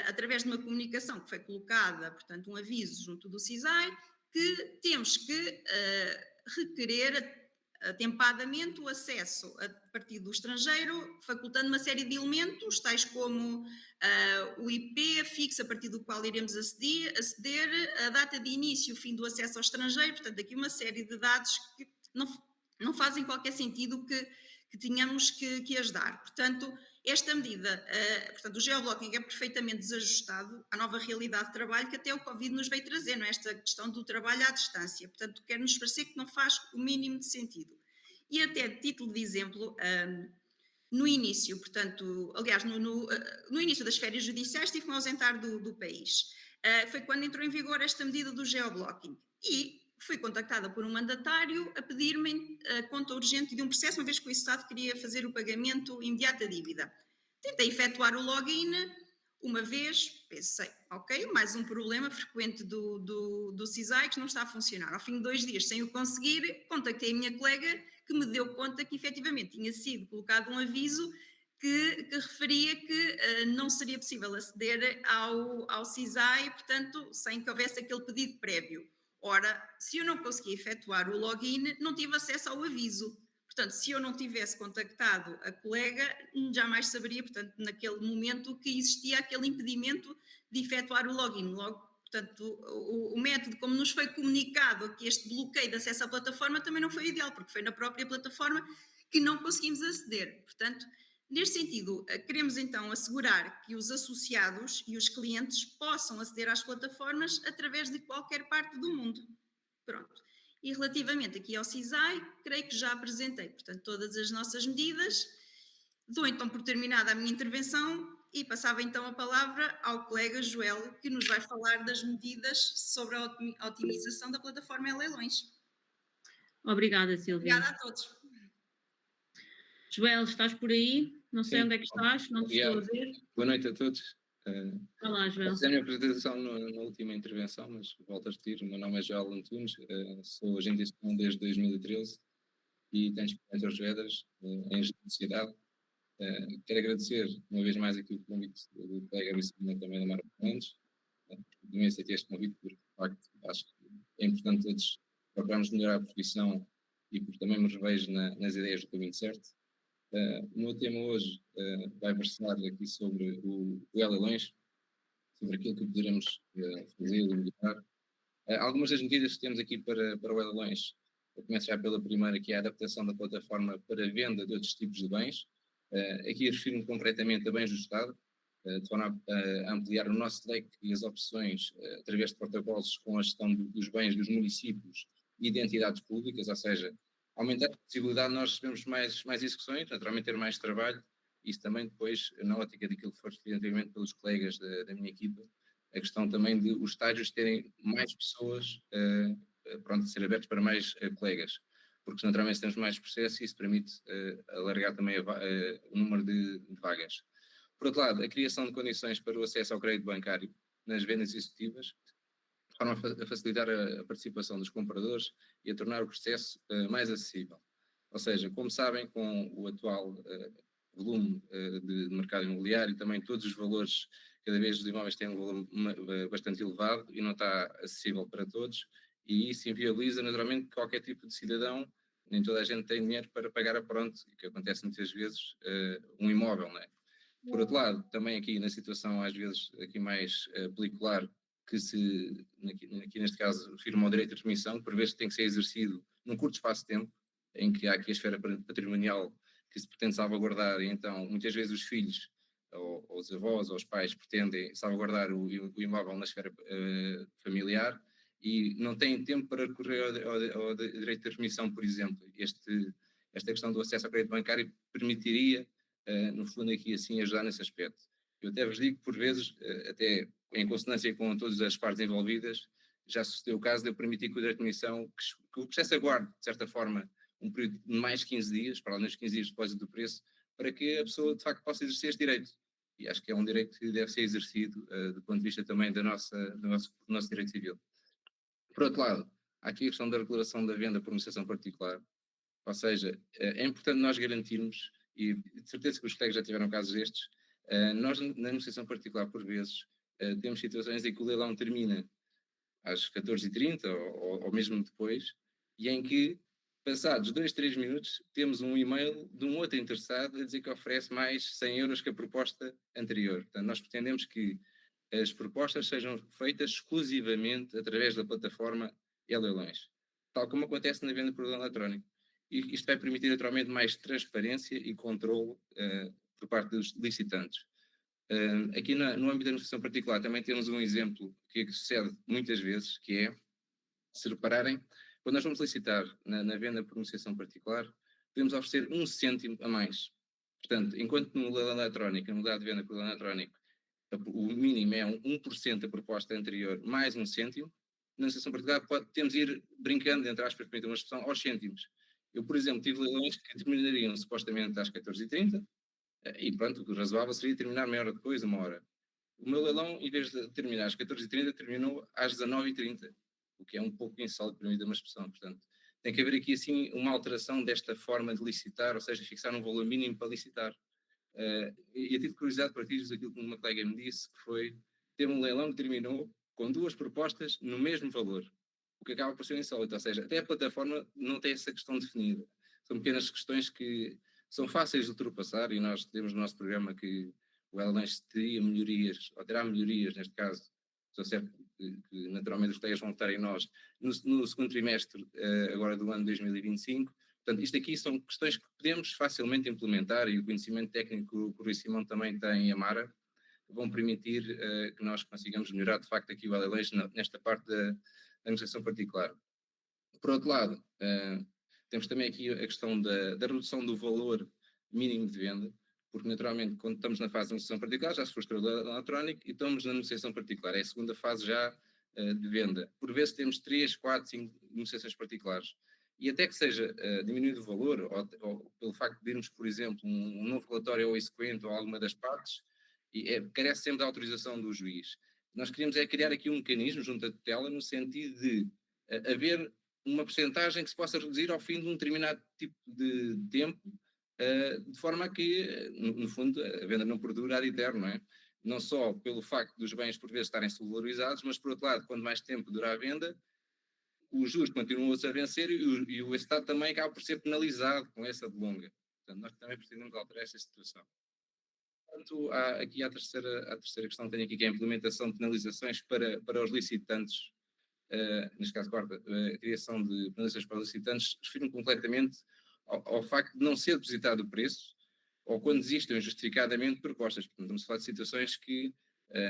através de uma comunicação que foi colocada, portanto, um aviso junto do CISAI, que temos que requerer atempadamente o acesso a partir do estrangeiro, facultando uma série de elementos, tais como o IP fixo a partir do qual iremos aceder, a data de início e fim do acesso ao estrangeiro, portanto, aqui uma série de dados que não fazem qualquer sentido que tenhamos que as dar. Portanto, esta medida, portanto, o geoblocking é perfeitamente desajustado à nova realidade de trabalho que até o Covid nos veio trazer, não é? Esta questão do trabalho à distância. Portanto, quer-nos parecer que não faz o mínimo de sentido. E até de título de exemplo, no início, portanto, aliás, no início das férias judiciais, tive que me ausentar do país. Foi quando entrou em vigor esta medida do geoblocking. E fui contactada por um mandatário a pedir-me a conta urgente de um processo, uma vez que o Estado queria fazer o pagamento imediato da dívida. Tentei efetuar o login uma vez, pensei, ok, mais um problema frequente do CISAI que não está a funcionar. Ao fim de 2 dias, sem o conseguir, contactei a minha colega que me deu conta que efetivamente tinha sido colocado um aviso que referia que não seria possível aceder ao CISAI, portanto, sem que houvesse aquele pedido prévio. Ora, se eu não consegui efetuar o login, não tive acesso ao aviso. Portanto, se eu não tivesse contactado a colega, jamais saberia, portanto, naquele momento que existia aquele impedimento de efetuar o login. Logo, portanto, o método como nos foi comunicado que este bloqueio de acesso à plataforma também não foi ideal, porque foi na própria plataforma que não conseguimos aceder. Portanto, neste sentido, queremos então assegurar que os associados e os clientes possam aceder às plataformas através de qualquer parte do mundo. Pronto. E relativamente aqui ao CISAI, creio que já apresentei, portanto, todas as nossas medidas. Dou então por terminada a minha intervenção e passava então a palavra ao colega Joel, que nos vai falar das medidas sobre a otimização da plataforma E-Leilões. Obrigada, Silvia. Obrigada a todos. Joel, estás por aí? Não sei onde é que estás, não te estou a ver. Boa noite a todos. Olá, Joel. Fiz a minha apresentação na última intervenção, mas volto a repetir. O meu nome é Joel Antunes, sou agente de gestão desde 2013 e tenho experiência aos Vedras em gestão de cidade. Quero agradecer uma vez mais aqui o convite do colega Vicente também da Marca Fernandes. Também aceitei este convite porque, de facto, acho que é importante todos procurarmos melhorar a profissão e porque também me revejo nas ideias do caminho certo. O meu tema hoje vai versar aqui sobre o E-Leilões, sobre aquilo que poderemos fazer e melhorar. Algumas das medidas que temos aqui para o E-Leilões, eu começo já pela primeira, que é a adaptação da plataforma para a venda de outros tipos de bens. Aqui refiro-me concretamente a bens do Estado, de forma a ampliar o nosso leque e as opções através de protocolos com a gestão dos bens dos municípios e de entidades públicas, ou seja, aumentar a possibilidade de nós recebermos mais execuções, naturalmente ter mais trabalho, isso também depois, na ótica daquilo que foi referido anteriormente pelos colegas da minha equipa, a questão também de os estágios terem mais pessoas, pronto, ser abertos para mais colegas, porque naturalmente se temos mais processo, isso permite alargar também o número de vagas. Por outro lado, a criação de condições para o acesso ao crédito bancário nas vendas executivas, de forma a facilitar a participação dos compradores e a tornar o processo mais acessível. Ou seja, como sabem, com o atual volume de mercado imobiliário e também todos os valores, cada vez os imóveis têm um valor bastante elevado e não está acessível para todos, e isso inviabiliza naturalmente qualquer tipo de cidadão, nem toda a gente tem dinheiro para pagar a pronto, e que acontece muitas vezes, um imóvel, não é? Por outro lado, também aqui na situação às vezes aqui mais pelicular, que se, aqui neste caso, refiro-me ao direito de remissão, que por vezes tem que ser exercido num curto espaço de tempo, em que há aqui a esfera patrimonial que se pretende salvaguardar, e então muitas vezes os filhos, ou os avós, ou os pais pretendem salvaguardar o imóvel na esfera familiar e não têm tempo para recorrer ao direito de remissão, por exemplo. Esta questão do acesso ao crédito bancário permitiria, no fundo, aqui assim ajudar nesse aspecto. Eu até vos digo que por vezes, até em consonância com todas as partes envolvidas, já sucedeu o caso de eu permitir que o direito de remissão, que o processo aguarde, de certa forma, um período de mais 15 dias, para além dos 15 dias de depósito do preço, para que a pessoa de facto possa exercer este direito. E acho que é um direito que deve ser exercido do ponto de vista também do nosso direito civil. Por outro lado, há aqui a questão da regulação da venda por negociação particular, ou seja, é importante nós garantirmos, e de certeza que os colegas já tiveram casos destes, nós na negociação particular, por vezes, temos situações em que o leilão termina às 14h30 ou mesmo depois, e em que, passados 2, 3 minutos, temos um e-mail de um outro interessado a dizer que oferece mais 100 euros que a proposta anterior. Portanto, nós pretendemos que as propostas sejam feitas exclusivamente através da plataforma E-Leilões, tal como acontece na venda por leilão eletrónico. E isto vai permitir, naturalmente, mais transparência e controle por parte dos licitantes. Aqui no âmbito da negociação particular também temos um exemplo que sucede muitas vezes, que é, se repararem, quando nós vamos licitar na venda por negociação particular, podemos oferecer 1 cêntimo a mais. Portanto, enquanto no leilão eletrónico, na modalidade de venda por leilão eletrónico, o mínimo é 1% da proposta anterior mais 1 cêntimo, na negociação particular temos de ir brincando, entre aspas, permitir uma expressão, aos cêntimos. Eu, por exemplo, tive leilões que terminariam supostamente às 14h30, e pronto, o razoável seria terminar meia hora depois, 1 hora. O meu leilão, em vez de terminar às 14h30, terminou às 19h30, o que é um pouco insólito, permite uma expressão. Portanto, tem que haver aqui, assim, uma alteração desta forma de licitar, ou seja, fixar um valor mínimo para licitar. E a título de curiosidade, partilho aquilo que uma colega me disse, que foi ter um leilão que terminou com 2 propostas no mesmo valor. o que acaba por ser insólito, ou seja, até a plataforma não tem essa questão definida. São pequenas questões que são fáceis de ultrapassar e nós temos no nosso programa que o L-Lanche teria melhorias, ou terá melhorias neste caso, estou certo que naturalmente os colegas vão votar em nós, no segundo trimestre agora do ano 2025. Portanto, isto aqui são questões que podemos facilmente implementar e o conhecimento técnico que o Rui Simão também tem e a Mara vão permitir que nós consigamos melhorar de facto aqui o L-Lanche nesta parte da negociação particular. Por outro lado, temos também aqui a questão da redução do valor mínimo de venda, porque naturalmente quando estamos na fase de negociação particular já se for escrevendo eletrónico e estamos na negociação particular, é a segunda fase já de venda. Por vezes temos 3, 4, 5 negociações particulares. E até que seja diminuído o valor, ou pelo facto de irmos, por exemplo, um novo relatório ou exequente ou alguma das partes, carece sempre da autorização do juiz. Nós queríamos criar aqui um mecanismo junto à tutela no sentido de haver uma percentagem que se possa reduzir ao fim de um determinado tipo de tempo, de forma a que, no fundo, a venda não perdure ad eterno, não é? Não só pelo facto dos bens por vezes estarem subvalorizados, mas por outro lado, quanto mais tempo dura a venda, os juros continuam-se a vencer e o Estado também acaba por ser penalizado com essa delonga. Portanto, nós também precisamos alterar esta situação. Portanto, aqui a terceira questão que tenho aqui, que é a implementação de penalizações para os licitantes, neste caso, quarta, a criação de penalizações para os licitantes, refiro-me completamente ao facto de não ser depositado o preço ou quando existem injustificadamente propostas. Portanto, estamos a falar de situações que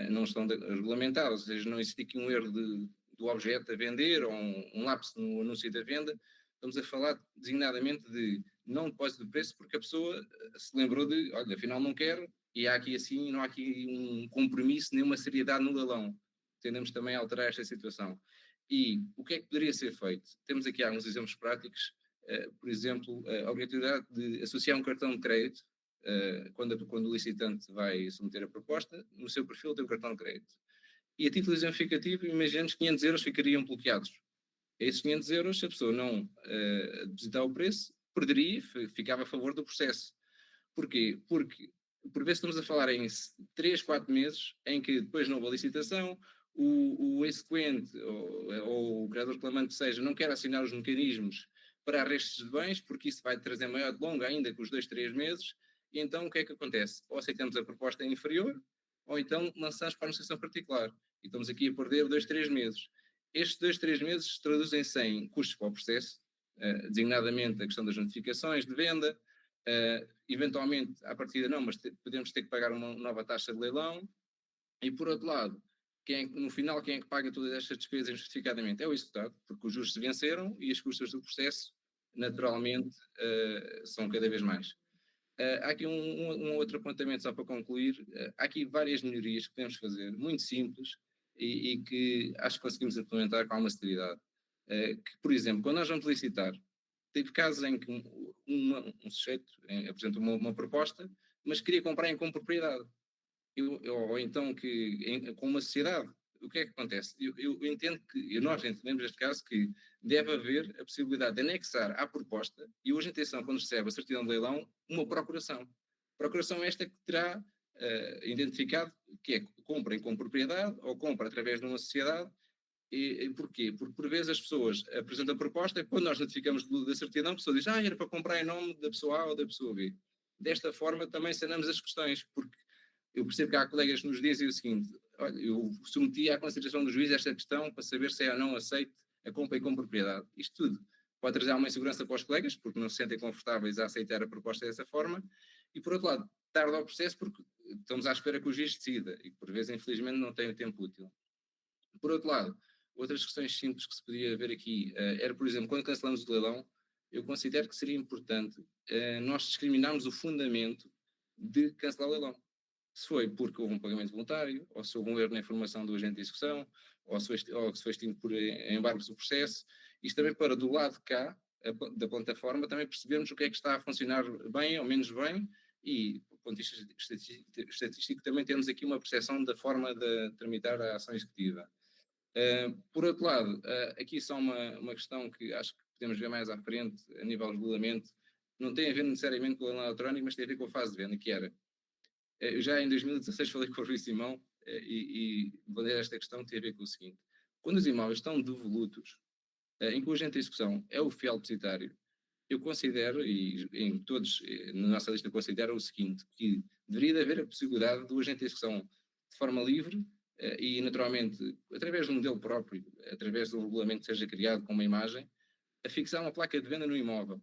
não estão regulamentadas, ou seja, não existe aqui um erro do objeto a vender ou um lapso no anúncio da venda. Estamos a falar designadamente de não depósito de preço porque a pessoa se lembrou de, olha, afinal não quero, e há aqui assim, não há aqui um compromisso, nenhuma seriedade no leilão. Tendemos também a alterar esta situação. E o que é que poderia ser feito? Temos aqui alguns exemplos práticos, por exemplo, a obrigatoriedade de associar um cartão de crédito, quando o licitante vai submeter a proposta, no seu perfil tem um cartão de crédito. E a título exemplificativo, imaginemos que 500 euros ficariam bloqueados. A esses 500 euros, se a pessoa não depositar o preço, perderia, ficava a favor do processo. Porquê? Porque por vezes estamos a falar em 3, 4 meses em que depois não houve a licitação, o exequente ou o criador reclamante, seja, não quer assinar os mecanismos para arrestos de bens, porque isso vai trazer maior delonga ainda que os 2, 3 meses, e então o que é que acontece? Ou aceitamos a proposta inferior, ou então lançamos para a negociação particular. E estamos aqui a perder 2, 3 meses. Estes 2, 3 meses traduzem-se em custos para o processo, designadamente a questão das notificações de venda, eventualmente, à partida não, mas podemos ter que pagar uma nova taxa de leilão, e por outro lado, no final, quem é que paga todas estas despesas justificadamente? É o executado, porque os juros se venceram e as custas do processo, naturalmente, são cada vez mais. Há aqui um outro apontamento só para concluir. Há aqui várias melhorias que podemos fazer, muito simples, e que acho que conseguimos implementar com alguma celeridade. Que, por exemplo, quando nós vamos licitar, teve casos em que um sujeito apresenta uma proposta, mas queria comprar em compropriedade. Ou então com uma sociedade. O que é que acontece? Eu entendo que, nós entendemos neste caso, que deve haver a possibilidade de anexar à proposta, e hoje a intenção, quando recebe a certidão de leilão, uma procuração. Procuração esta que terá identificado que é compra em compropriedade ou compra através de uma sociedade. E porquê? Porque por vezes as pessoas apresentam a proposta e quando nós notificamos da certidão, a pessoa diz, era para comprar em nome da pessoa A ou da pessoa B. Desta forma também sanamos as questões, porque eu percebo que há colegas que nos dizem o seguinte, olha, eu submeti à consideração do juiz esta questão para saber se é ou não aceito a compra em compropriedade. Isto tudo pode trazer alguma insegurança para os colegas, porque não se sentem confortáveis a aceitar a proposta dessa forma, e por outro lado, tarda ao processo porque estamos à espera que o juiz decida, e por vezes, infelizmente, não tem o tempo útil. Por outro lado, outras questões simples que se podia ver aqui, era, por exemplo, quando cancelamos o leilão, eu considero que seria importante nós discriminarmos o fundamento de cancelar o leilão. Se foi porque houve um pagamento voluntário, ou se houve um erro na informação do agente de execução, ou se foi extinto por embargos do processo. Isto também para, do lado de cá, da plataforma, também percebermos o que é que está a funcionar bem ou menos bem, e do ponto de vista estatístico também temos aqui uma percepção da forma de tramitar a ação executiva. Por outro lado, aqui só uma questão que acho que podemos ver mais à frente, a nível de regulamento, não tem a ver necessariamente com o leilão eletrónico, mas tem a ver com a fase de venda, que era, eu já em 2016 falei com o Rui Simão e validei esta questão que tem a ver com o seguinte, quando os imóveis estão devolutos, em que o agente de execução é o fiel depositário, eu considero, e em todos na nossa lista considero o seguinte, que deveria haver a possibilidade do agente de execução de forma livre e naturalmente através de um modelo próprio, através de um regulamento que seja criado com uma imagem, a fixar uma placa de venda no imóvel.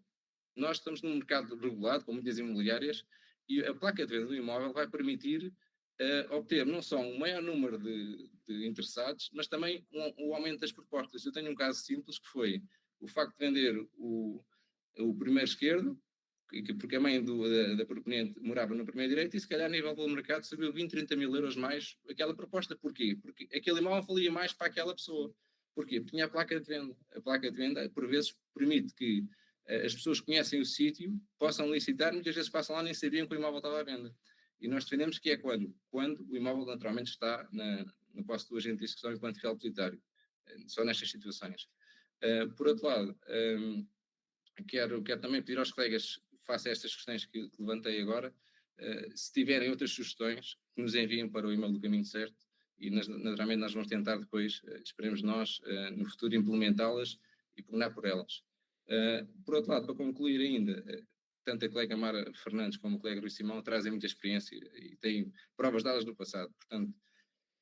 Nós estamos num mercado regulado, com muitas imobiliárias, e a placa de venda do imóvel vai permitir obter não só um maior número de interessados, mas também um aumento das propostas. Eu tenho um caso simples que foi o facto de vender o primeiro esquerdo, porque a mãe da proponente morava no primeiro direito, e se calhar a nível do mercado subiu 20, 30 mil euros mais aquela proposta. Porquê? Porque aquele imóvel valia mais para aquela pessoa. Porquê? Porque tinha a placa de venda. A placa de venda, por vezes, permite que as pessoas que conhecem o sítio possam licitar, muitas vezes passam lá e nem sabiam que o imóvel estava à venda. E nós defendemos que é quando o imóvel naturalmente está no posse do agente de execução enquanto fiel depositário. Só nestas situações. Por outro lado, quero também pedir aos colegas, face a estas questões que levantei agora, se tiverem outras sugestões, que nos enviem para o e-mail do Caminho Certo, e naturalmente nós vamos tentar depois, esperemos nós, no futuro implementá-las e pugnar por elas. Por outro lado, para concluir ainda, tanto a colega Mara Fernandes como o colega Rui Simão trazem muita experiência e têm provas dadas do passado. Portanto,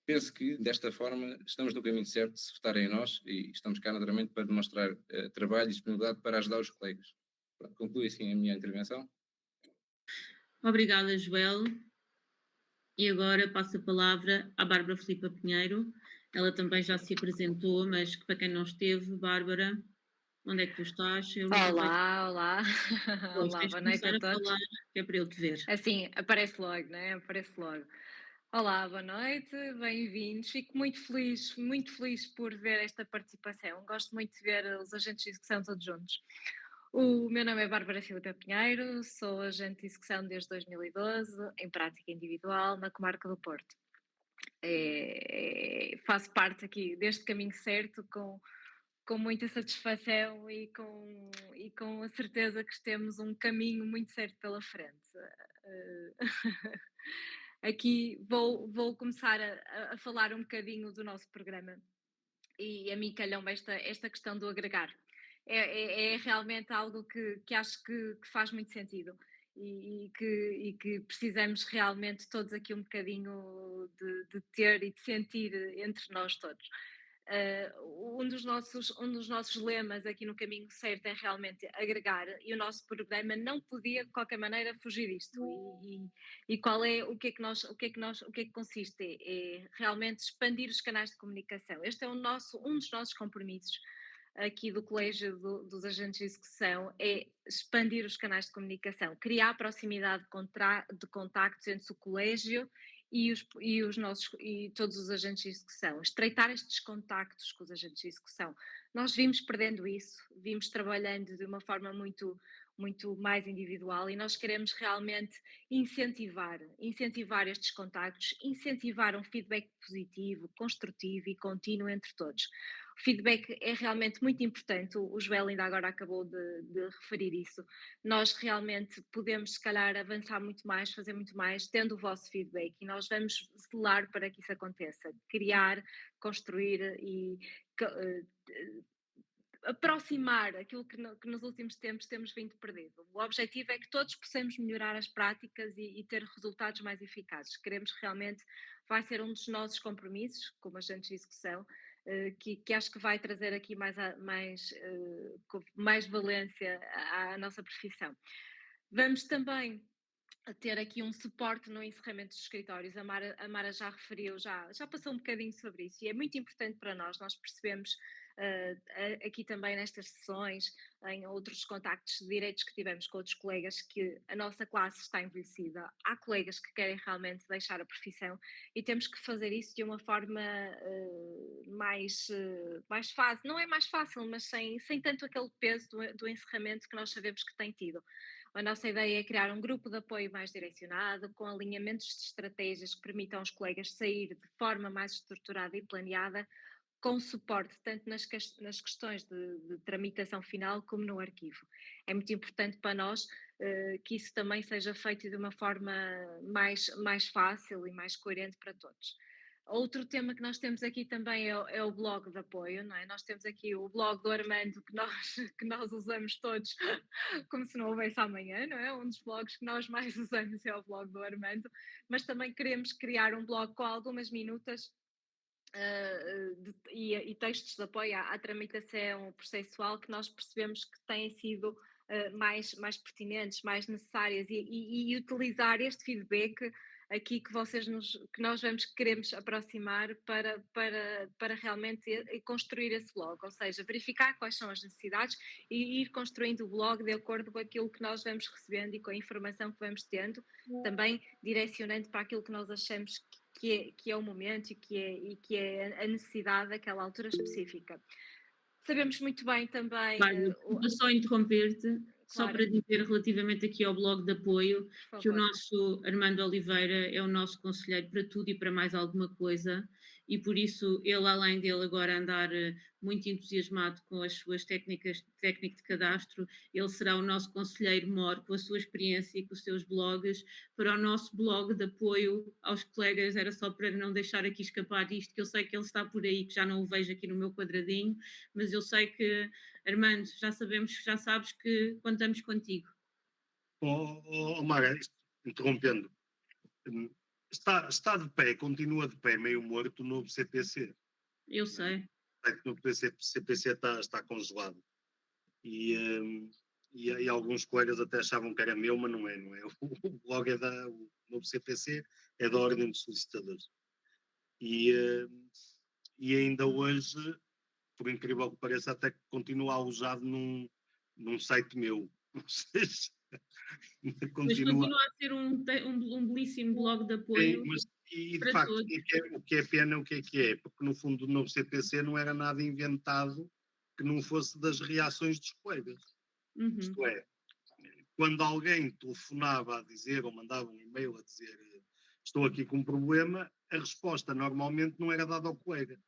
penso que, desta forma, estamos no caminho certo se votarem em nós e estamos cá, naturalmente, para demonstrar trabalho e disponibilidade para ajudar os colegas. Pronto, concluo assim a minha intervenção. Obrigada, Joel. E agora passo a palavra à Bárbara Filipa Pinheiro. Ela também já se apresentou, mas para quem não esteve, Bárbara, onde é que tu estás? Olá, olá. Pois, Olá, tens boa de noite começar a a todos. falar, que é para eu te ver. Assim, aparece logo, não é? Aparece logo. Olá, boa noite, bem-vindos. Fico muito feliz por ver esta participação. Gosto muito de ver os agentes de execução todos juntos. O meu nome é Bárbara Filipe Pinheiro, sou agente de execução desde 2012, em prática individual, na comarca do Porto. Faço parte aqui deste caminho certo com muita satisfação e com a certeza que temos um caminho muito certo pela frente. Aqui vou começar a falar um bocadinho do nosso programa e a mim calhou-me esta questão do agregar. É realmente algo que acho que faz muito sentido e que precisamos realmente todos aqui um bocadinho de ter e de sentir entre nós todos. Um dos nossos lemas aqui no Caminho Certo é realmente agregar, e o nosso programa não podia de qualquer maneira fugir disto. E qual é o que é que consiste? É realmente expandir os canais de comunicação. Este é um dos nossos compromissos aqui do Colégio dos Agentes de Execução, é expandir os canais de comunicação, criar proximidade de contactos entre o colégio e todos os agentes de execução, estreitar estes contactos com os agentes de execução. Nós vimos perdendo isso, vimos trabalhando de uma forma muito mais individual, e nós queremos realmente incentivar estes contactos, incentivar um feedback positivo, construtivo e contínuo entre todos. O feedback é realmente muito importante, o Joel ainda agora acabou de referir isso. Nós realmente podemos, se calhar, avançar muito mais, fazer muito mais, tendo o vosso feedback, e nós vamos zelar para que isso aconteça, criar, construir e aproximar aquilo que nos últimos tempos temos vindo perdido. O objetivo é que todos possamos melhorar as práticas e ter resultados mais eficazes. Queremos realmente, vai ser um dos nossos compromissos como agentes de execução, que acho que vai trazer aqui mais valência à nossa profissão. Vamos também ter aqui um suporte no encerramento dos escritórios. A Mara já referiu, já passou um bocadinho sobre isso, e é muito importante para nós percebemos aqui também nestas sessões, em outros contactos diretos que tivemos com outros colegas, que a nossa classe está envelhecida. Há colegas que querem realmente deixar a profissão e temos que fazer isso de uma forma mais fácil. Não é mais fácil, mas sem tanto aquele peso do encerramento que nós sabemos que tem tido. A nossa ideia é criar um grupo de apoio mais direcionado, com alinhamentos de estratégias que permitam aos colegas sair de forma mais estruturada e planeada, com suporte tanto nas questões de tramitação final como no arquivo. É muito importante para nós que isso também seja feito de uma forma mais fácil e mais coerente para todos. Outro tema que nós temos aqui também é o blog de apoio, não é? Nós temos aqui o blog do Armando que nós usamos todos como se não houvesse amanhã, não é? Um dos blogs que nós mais usamos é o blog do Armando, mas também queremos criar um blog com algumas minutas e textos de apoio à tramitação processual que nós percebemos que têm sido mais pertinentes, mais necessárias e utilizar este feedback aqui que nós queremos aproximar para realmente construir esse blog, ou seja, verificar quais são as necessidades e ir construindo o blog de acordo com aquilo que nós vamos recebendo e com a informação que vamos tendo, também direcionando para aquilo que nós achamos que é o momento e que é a necessidade daquela altura específica. Sabemos muito bem também... Vou só interromper-te, só para dizer relativamente aqui ao blog de apoio, que o nosso Armando Oliveira é o nosso conselheiro para tudo e para mais alguma coisa, e por isso ele, além dele agora andar muito entusiasmado com as suas técnico de cadastro, ele será o nosso conselheiro mor com a sua experiência e com os seus blogs, para o nosso blog de apoio aos colegas. Era só para não deixar aqui escapar isto, que eu sei que ele está por aí, que já não o vejo aqui no meu quadradinho, mas eu sei que, Armando, já sabes que contamos contigo. Mara, interrompendo, está de pé, continua de pé, meio morto, o novo CPC. Eu sei. O novo CPC está congelado. E alguns colegas até achavam que era meu, mas não é. O blog o novo CPC é da Ordem dos Solicitadores. E ainda hoje, por incrível que pareça, até que continua alojado num site meu. Ou seja, mas continua a ser um belíssimo blog de apoio. Sim, e de facto, o que é pena, o que é? Porque no fundo o novo CPC não era nada inventado que não fosse das reações dos colegas. Uhum. Isto é, quando alguém telefonava a dizer ou mandava um e-mail a dizer estou aqui com um problema, a resposta normalmente não era dada ao colega.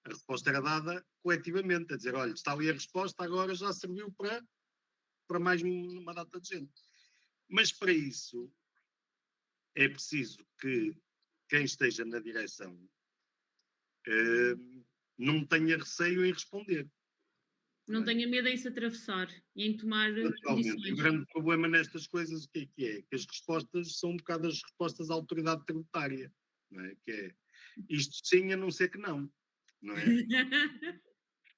A resposta era dada coletivamente, a dizer, olha, está ali a resposta, agora já serviu para mais uma data de gente. Mas para isso é preciso que quem esteja na direção não tenha receio em responder. Não tenha medo em se atravessar e em tomar decisões. O grande problema nestas coisas, o que é? Que as respostas são um bocado as respostas à autoridade tributária. Não é? Que é isto sim, a não ser que não. Não é?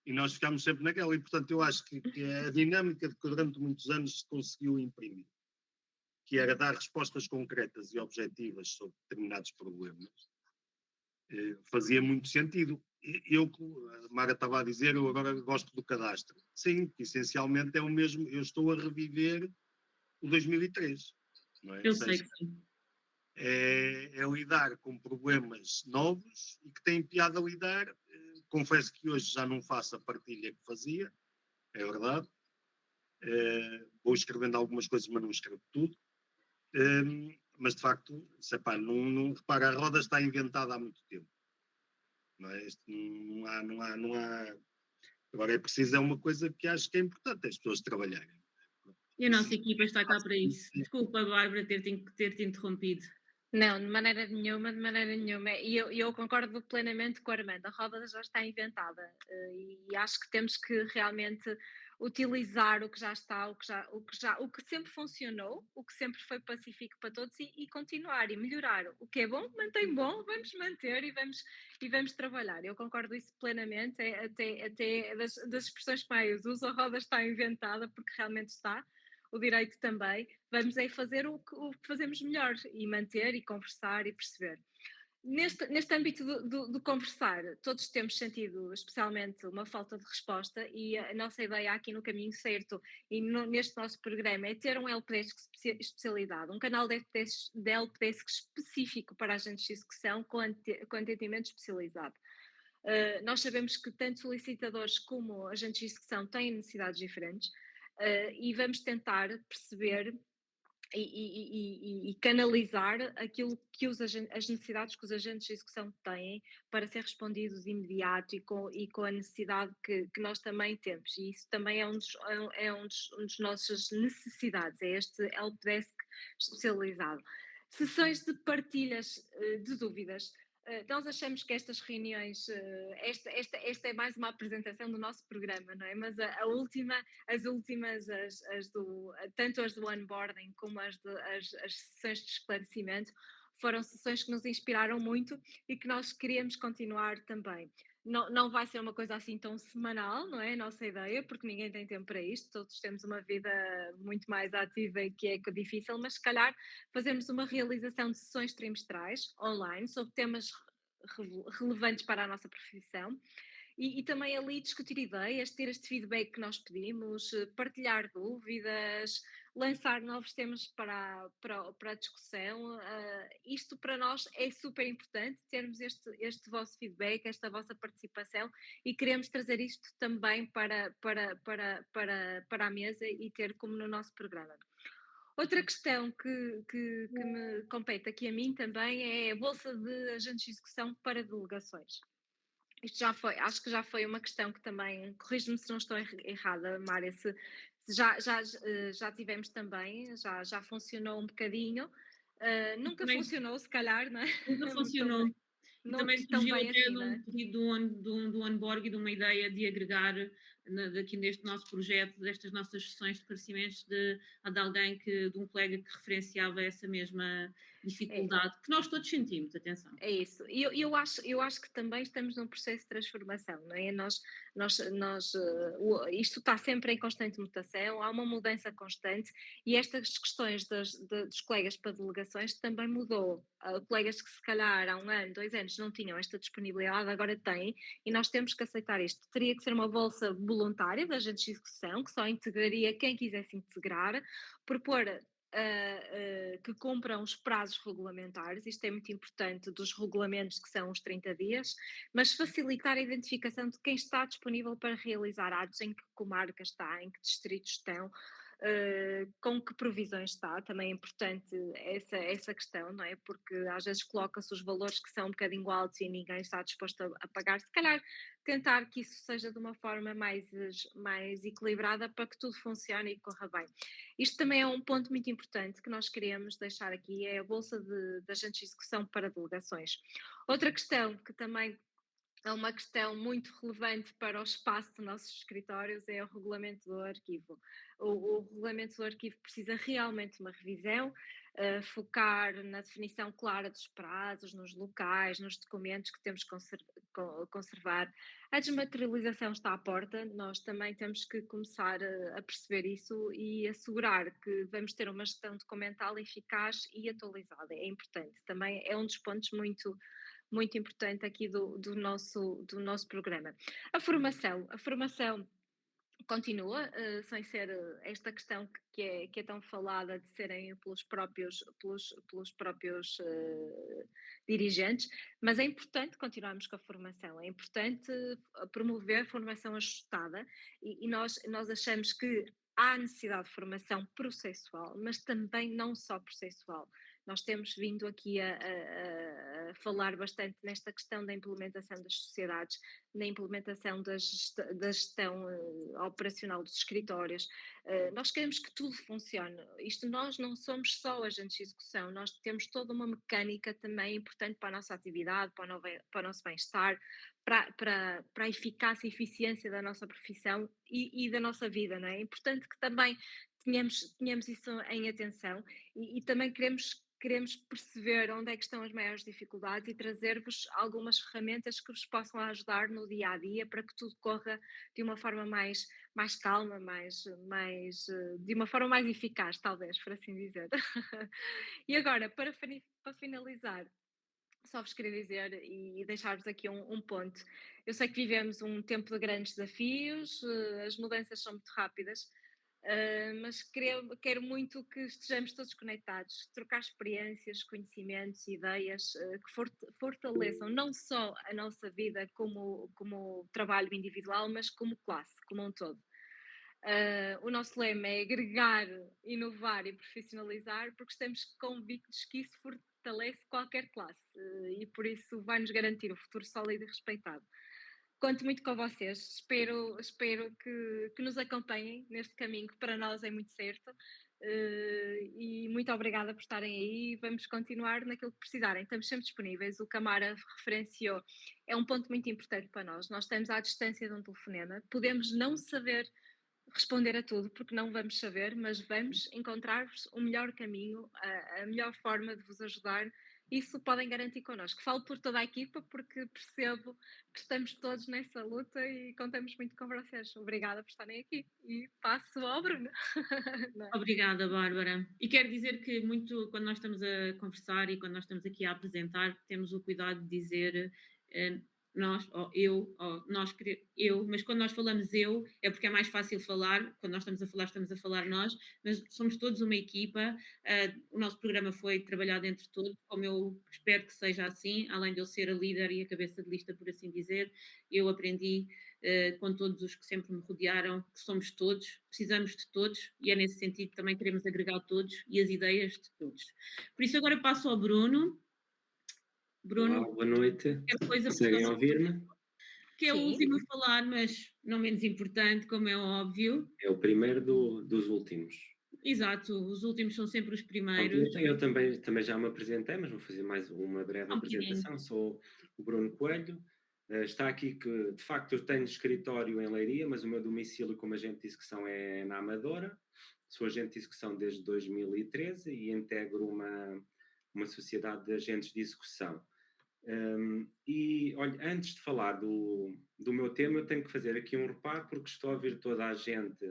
E nós ficámos sempre naquela. E, portanto, eu acho que é a dinâmica que durante muitos anos se conseguiu imprimir, que era dar respostas concretas e objetivas sobre determinados problemas, fazia muito sentido. A Mara estava a dizer, eu agora gosto do cadastro. Sim, que essencialmente é o mesmo, eu estou a reviver o 2003. Não é? Eu sei que sim. É lidar com problemas novos e que têm piada a lidar. Confesso que hoje já não faço a partilha que fazia, é verdade. Vou escrevendo algumas coisas, mas não escrevo tudo. Mas de facto, repara, a roda está inventada há muito tempo. Não é? Não há. Agora é preciso uma coisa que acho que é importante, as pessoas trabalharem. E a nossa equipa está cá para isso. Desculpa, Bárbara, ter-te interrompido. Não, de maneira nenhuma. E eu concordo plenamente com a Armando, a roda já está inventada e acho que temos que realmente utilizar o que já está, o que sempre funcionou, o que sempre foi pacífico para todos e continuar e melhorar. O que é bom, mantém bom, vamos manter e vamos trabalhar. Eu concordo isso plenamente, até das expressões que mais uso, a roda está inventada porque realmente está. O direito também, vamos aí fazer o que fazemos melhor e manter e conversar e perceber. Neste âmbito do conversar, todos temos sentido especialmente uma falta de resposta e a nossa ideia aqui no Caminho Certo e neste nosso programa é ter um helpdesk especialidade, um canal de helpdesk específico para agentes de execução com atendimento especializado. Nós sabemos que tanto solicitadores como agentes de execução têm necessidades diferentes. E vamos tentar perceber e canalizar aquilo que as necessidades que os agentes de execução têm para ser respondidos de imediato e com a necessidade que nós também temos. E isso também é um dos nossas necessidades, é este helpdesk especializado. Sessões de partilhas de dúvidas. nós achamos que estas reuniões, esta é mais uma apresentação do nosso programa, não é? Mas as últimas, tanto as do onboarding como as sessões de esclarecimento, foram sessões que nos inspiraram muito e que nós queríamos continuar também. Não vai ser uma coisa assim tão semanal, não é a nossa ideia, porque ninguém tem tempo para isto, todos temos uma vida muito mais ativa e que é difícil, mas se calhar fazermos uma realização de sessões trimestrais online sobre temas relevantes para a nossa profissão e também ali discutir ideias, ter este feedback que nós pedimos, partilhar dúvidas, lançar novos temas para a discussão. Isto para nós é super importante, termos este vosso feedback, esta vossa participação e queremos trazer isto também para a mesa e ter como no nosso programa. Outra questão que me compete aqui a mim também é a Bolsa de Agentes de Execução para delegações. Isto acho que já foi uma questão que também, corrijo-me se não estou errada, Mária, se já tivemos também, já funcionou um bocadinho, nunca também, funcionou se calhar, não é? Nunca funcionou. Não também surgiu bem até assim, de um pedido do onboard e de uma ideia de agregar aqui neste nosso projeto, destas nossas sessões de esclarecimentos de alguém de um colega que referenciava essa mesma dificuldade, que nós todos sentimos, atenção. É isso, e eu acho que também estamos num processo de transformação, não é? Isto está sempre em constante mutação, há uma mudança constante e estas questões dos colegas para delegações também mudou. Colegas que se calhar há 1 ano, 2 anos não tinham esta disponibilidade, agora têm e nós temos que aceitar isto. Teria que ser uma bolsa voluntária da agentes de execução, que só integraria quem quisesse integrar, propor que cumpram os prazos regulamentares, isto é muito importante, dos regulamentos que são os 30 dias, mas facilitar a identificação de quem está disponível para realizar atos, em que comarca está, em que distritos estão, com que provisões está, também é importante essa questão, não é? Porque às vezes coloca-se os valores que são um bocadinho altos e ninguém está disposto a pagar, se calhar tentar que isso seja de uma forma mais equilibrada para que tudo funcione e corra bem. Isto também é um ponto muito importante que nós queremos deixar aqui, é a Bolsa de Agentes de Execução para delegações. Outra questão que também é uma questão muito relevante para o espaço dos nossos escritórios é o regulamento do arquivo. O regulamento do arquivo precisa realmente de uma revisão, focar na definição clara dos prazos, nos locais, nos documentos que temos que conservar. A desmaterialização está à porta, nós também temos que começar a perceber isso e assegurar que vamos ter uma gestão documental eficaz e atualizada. É importante, também é um dos pontos muito importante aqui do nosso programa. A formação continua, sem ser esta questão que é tão falada de serem pelos próprios dirigentes, mas é importante continuarmos com a formação, é importante promover a formação ajustada e nós achamos que há necessidade de formação processual, mas também não só processual. Nós temos vindo aqui a falar bastante nesta questão da implementação das sociedades, na implementação da gestão operacional dos escritórios. Nós queremos que tudo funcione. Nós não somos só agentes de execução, nós temos toda uma mecânica também importante para a nossa atividade, para o nosso bem-estar, para a eficácia e eficiência da nossa profissão e da nossa vida, não é? É importante que também tenhamos isso em atenção e também queremos perceber onde é que estão as maiores dificuldades e trazer-vos algumas ferramentas que vos possam ajudar no dia a dia para que tudo corra de uma forma mais calma, de uma forma mais eficaz, talvez, por assim dizer. E agora, para finalizar, só vos queria dizer e deixar-vos aqui um ponto. Eu sei que vivemos um tempo de grandes desafios, as mudanças são muito rápidas, mas quero muito que estejamos todos conectados, trocar experiências, conhecimentos, ideias que fortaleçam não só a nossa vida como trabalho individual, mas como classe, como um todo. O nosso lema é agregar, inovar e profissionalizar, porque estamos convictos que isso fortalece qualquer classe e por isso vai-nos garantir um futuro sólido e respeitado. Conto muito com vocês, espero que nos acompanhem neste caminho que para nós é muito certo, e muito obrigada por estarem aí. Vamos continuar naquilo que precisarem. Estamos sempre disponíveis. O Camara referenciou. É um ponto muito importante para nós. Nós estamos à distância de um telefonema. Podemos não saber responder a tudo, porque não vamos saber, mas vamos encontrar-vos o melhor caminho, a melhor forma de vos ajudar. Isso podem garantir connosco. Falo por toda a equipa, porque percebo que estamos todos nessa luta e contamos muito com vocês. Obrigada por estarem aqui. E passo ao Bruno. Obrigada, Bárbara. E quero dizer que muito, quando nós estamos a conversar e quando nós estamos aqui a apresentar, temos o cuidado de dizer nós, ou eu, ou nós, eu, mas quando nós falamos eu, é porque é mais fácil falar, quando nós estamos a falar nós, mas somos todos uma equipa, o nosso programa foi trabalhado entre todos, como eu espero que seja assim, além de eu ser a líder e a cabeça de lista, por assim dizer, eu aprendi com todos os que sempre me rodearam, que somos todos, precisamos de todos, e é nesse sentido que também queremos agregar todos e as ideias de todos. Por isso agora passo ao Bruno. Bruno, olá, boa noite. Conseguem ouvir-me? Que é o último a falar, mas não menos importante, como é óbvio. É o primeiro dos últimos. Exato, os últimos são sempre os primeiros. Eu também já me apresentei, mas vou fazer mais uma breve apresentação. Sou o Bruno Coelho. Está aqui que, de facto, eu tenho escritório em Leiria, mas o meu domicílio como agente de execução é na Amadora. Sou agente de execução desde 2013 e integro uma sociedade de agentes de execução. E, olha, antes de falar do meu tema, eu tenho que fazer aqui um reparo, porque estou a ouvir toda a gente,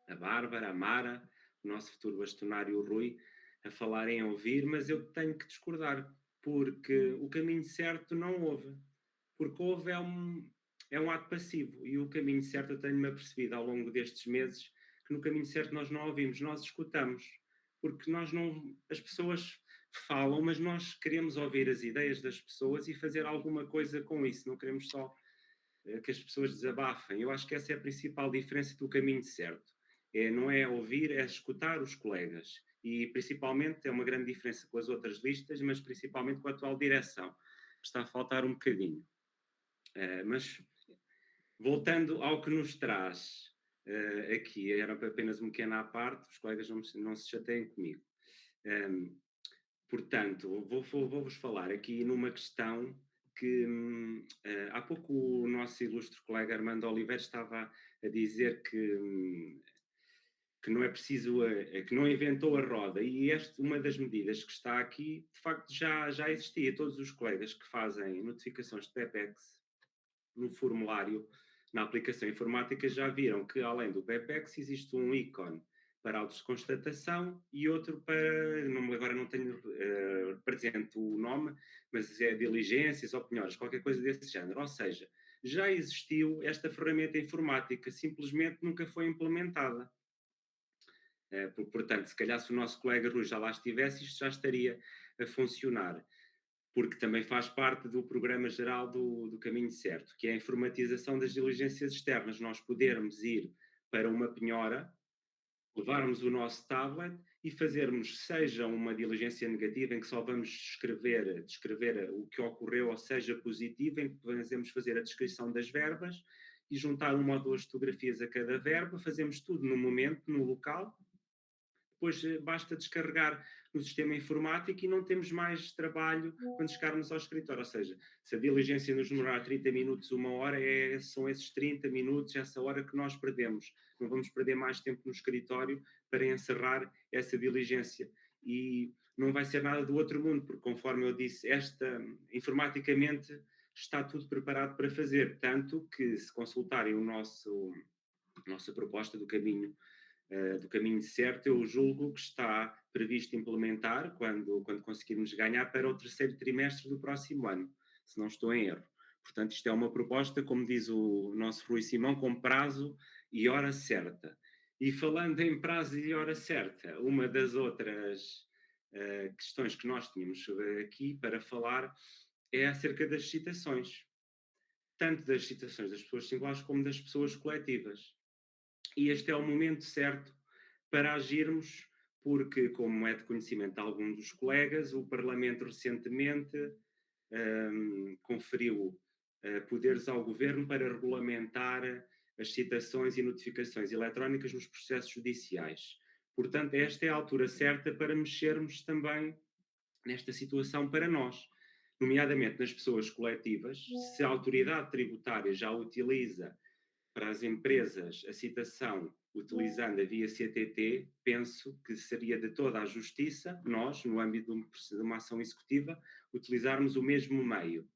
a Bárbara, a Mara, o nosso futuro bastonário, o Rui, a falar em ouvir, mas eu tenho que discordar, porque o caminho certo não houve. Porque houve é um ato passivo, e o caminho certo eu tenho-me apercebido ao longo destes meses que no caminho certo nós não ouvimos, nós escutamos, porque as pessoas falam, mas nós queremos ouvir as ideias das pessoas e fazer alguma coisa com isso, não queremos só que as pessoas desabafem. Eu acho que essa é a principal diferença do caminho certo, não é ouvir, é escutar os colegas, e principalmente é uma grande diferença com as outras listas, mas principalmente com a atual direção, que está a faltar um bocadinho. Mas voltando ao que nos traz aqui, era apenas um pequeno à parte, os colegas não se chateiem comigo. Portanto, vou-vos falar aqui numa questão que há pouco o nosso ilustre colega Armando Oliveira estava a dizer que não é preciso, que não inventou a roda, e uma das medidas que está aqui, de facto já existia. Todos os colegas que fazem notificações de PEPEX no formulário, na aplicação informática, já viram que além do PEPEX existe um ícone para autoconstatação e outro para, agora não tenho presente o nome, mas é diligências ou penhoras, qualquer coisa desse género. Ou seja, já existiu esta ferramenta informática, simplesmente nunca foi implementada. Portanto, se calhar se o nosso colega Rui já lá estivesse, isto já estaria a funcionar, porque também faz parte do programa geral do Caminho Certo, que é a informatização das diligências externas. Nós podermos ir para uma penhora, levarmos o nosso tablet e fazermos, seja uma diligência negativa, em que só vamos descrever o que ocorreu, ou seja positiva, em que podemos fazer a descrição das verbas e juntar uma ou duas fotografias a cada verba, fazemos tudo no momento, no local. Depois basta descarregar no sistema informático e não temos mais trabalho quando chegarmos ao escritório. Ou seja, se a diligência nos demorar 30 minutos, uma hora, são esses 30 minutos, essa hora que nós perdemos. Não vamos perder mais tempo no escritório para encerrar essa diligência. E não vai ser nada do outro mundo, porque, conforme eu disse, informaticamente está tudo preparado para fazer. Tanto que, se consultarem a nossa proposta do caminho certo, eu julgo que está previsto implementar quando conseguirmos ganhar para o terceiro trimestre do próximo ano, se não estou em erro. Portanto, isto é uma proposta, como diz o nosso Rui Simão, com prazo e hora certa. E falando em prazo e hora certa, uma das outras questões que nós tínhamos aqui para falar é acerca das citações, tanto das citações das pessoas singulares como das pessoas coletivas. E este é o momento certo para agirmos, porque, como é de conhecimento de alguns dos colegas, o Parlamento recentemente conferiu poderes ao Governo para regulamentar as citações e notificações eletrónicas nos processos judiciais. Portanto, esta é a altura certa para mexermos também nesta situação para nós, nomeadamente nas pessoas coletivas. Se a autoridade tributária já utiliza para as empresas a citação utilizando a via CTT, penso que seria de toda a justiça, nós, no âmbito de uma ação executiva, utilizarmos o mesmo meio.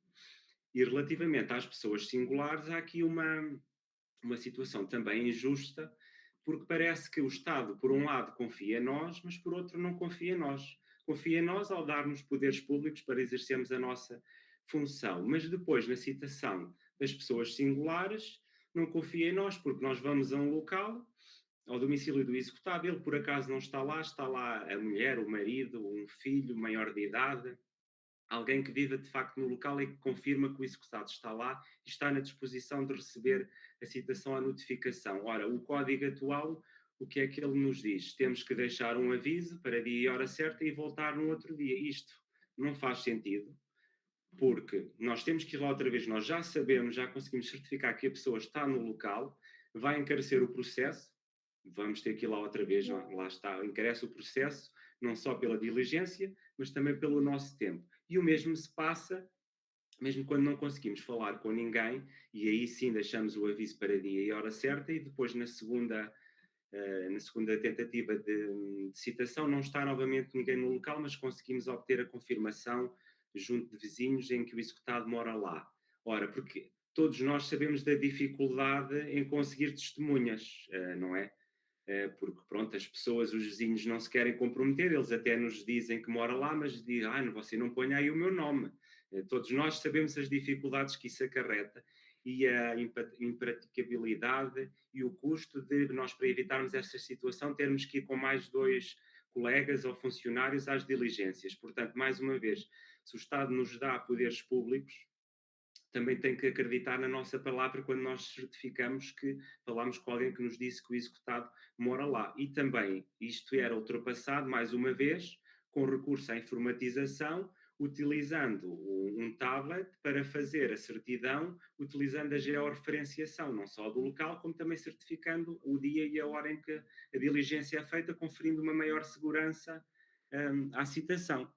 E relativamente às pessoas singulares, há aqui uma situação também injusta, porque parece que o Estado, por um lado, confia em nós, mas por outro não confia em nós. Confia em nós ao dar-nos poderes públicos para exercermos a nossa função, mas depois, na citação das pessoas singulares, não confia em nós, porque nós vamos a um local, ao domicílio do executado, ele por acaso não está lá a mulher, o marido, um filho maior de idade, alguém que viva de facto no local e que confirma que o executado está lá e está na disposição de receber a citação à notificação. Ora, o código atual, o que é que ele nos diz? Temos que deixar um aviso para dia e hora certa e voltar no outro dia. Isto não faz sentido, porque nós temos que ir lá outra vez, nós já sabemos, já conseguimos certificar que a pessoa está no local, vai encarecer o processo, vamos ter que ir lá outra vez, lá está, encarece o processo, não só pela diligência, mas também pelo nosso tempo. E o mesmo se passa, mesmo quando não conseguimos falar com ninguém, e aí sim deixamos o aviso para dia e hora certa, e depois na segunda tentativa de citação não está novamente ninguém no local, mas conseguimos obter a confirmação junto de vizinhos em que o executado mora lá. Ora, porque todos nós sabemos da dificuldade em conseguir testemunhas, não é? Porque, pronto, as pessoas, os vizinhos não se querem comprometer, eles até nos dizem que mora lá, mas dizem, você não ponha aí o meu nome. Todos nós sabemos as dificuldades que isso acarreta e a impraticabilidade e o custo de nós, para evitarmos esta situação, termos que ir com mais 2 colegas ou funcionários às diligências. Portanto, mais uma vez, se o Estado nos dá poderes públicos, também tem que acreditar na nossa palavra quando nós certificamos que falamos com alguém que nos disse que o executado mora lá. E também isto era ultrapassado, mais uma vez, com recurso à informatização, utilizando um tablet para fazer a certidão, utilizando a georreferenciação, não só do local, como também certificando o dia e a hora em que a diligência é feita, conferindo uma maior segurança à citação.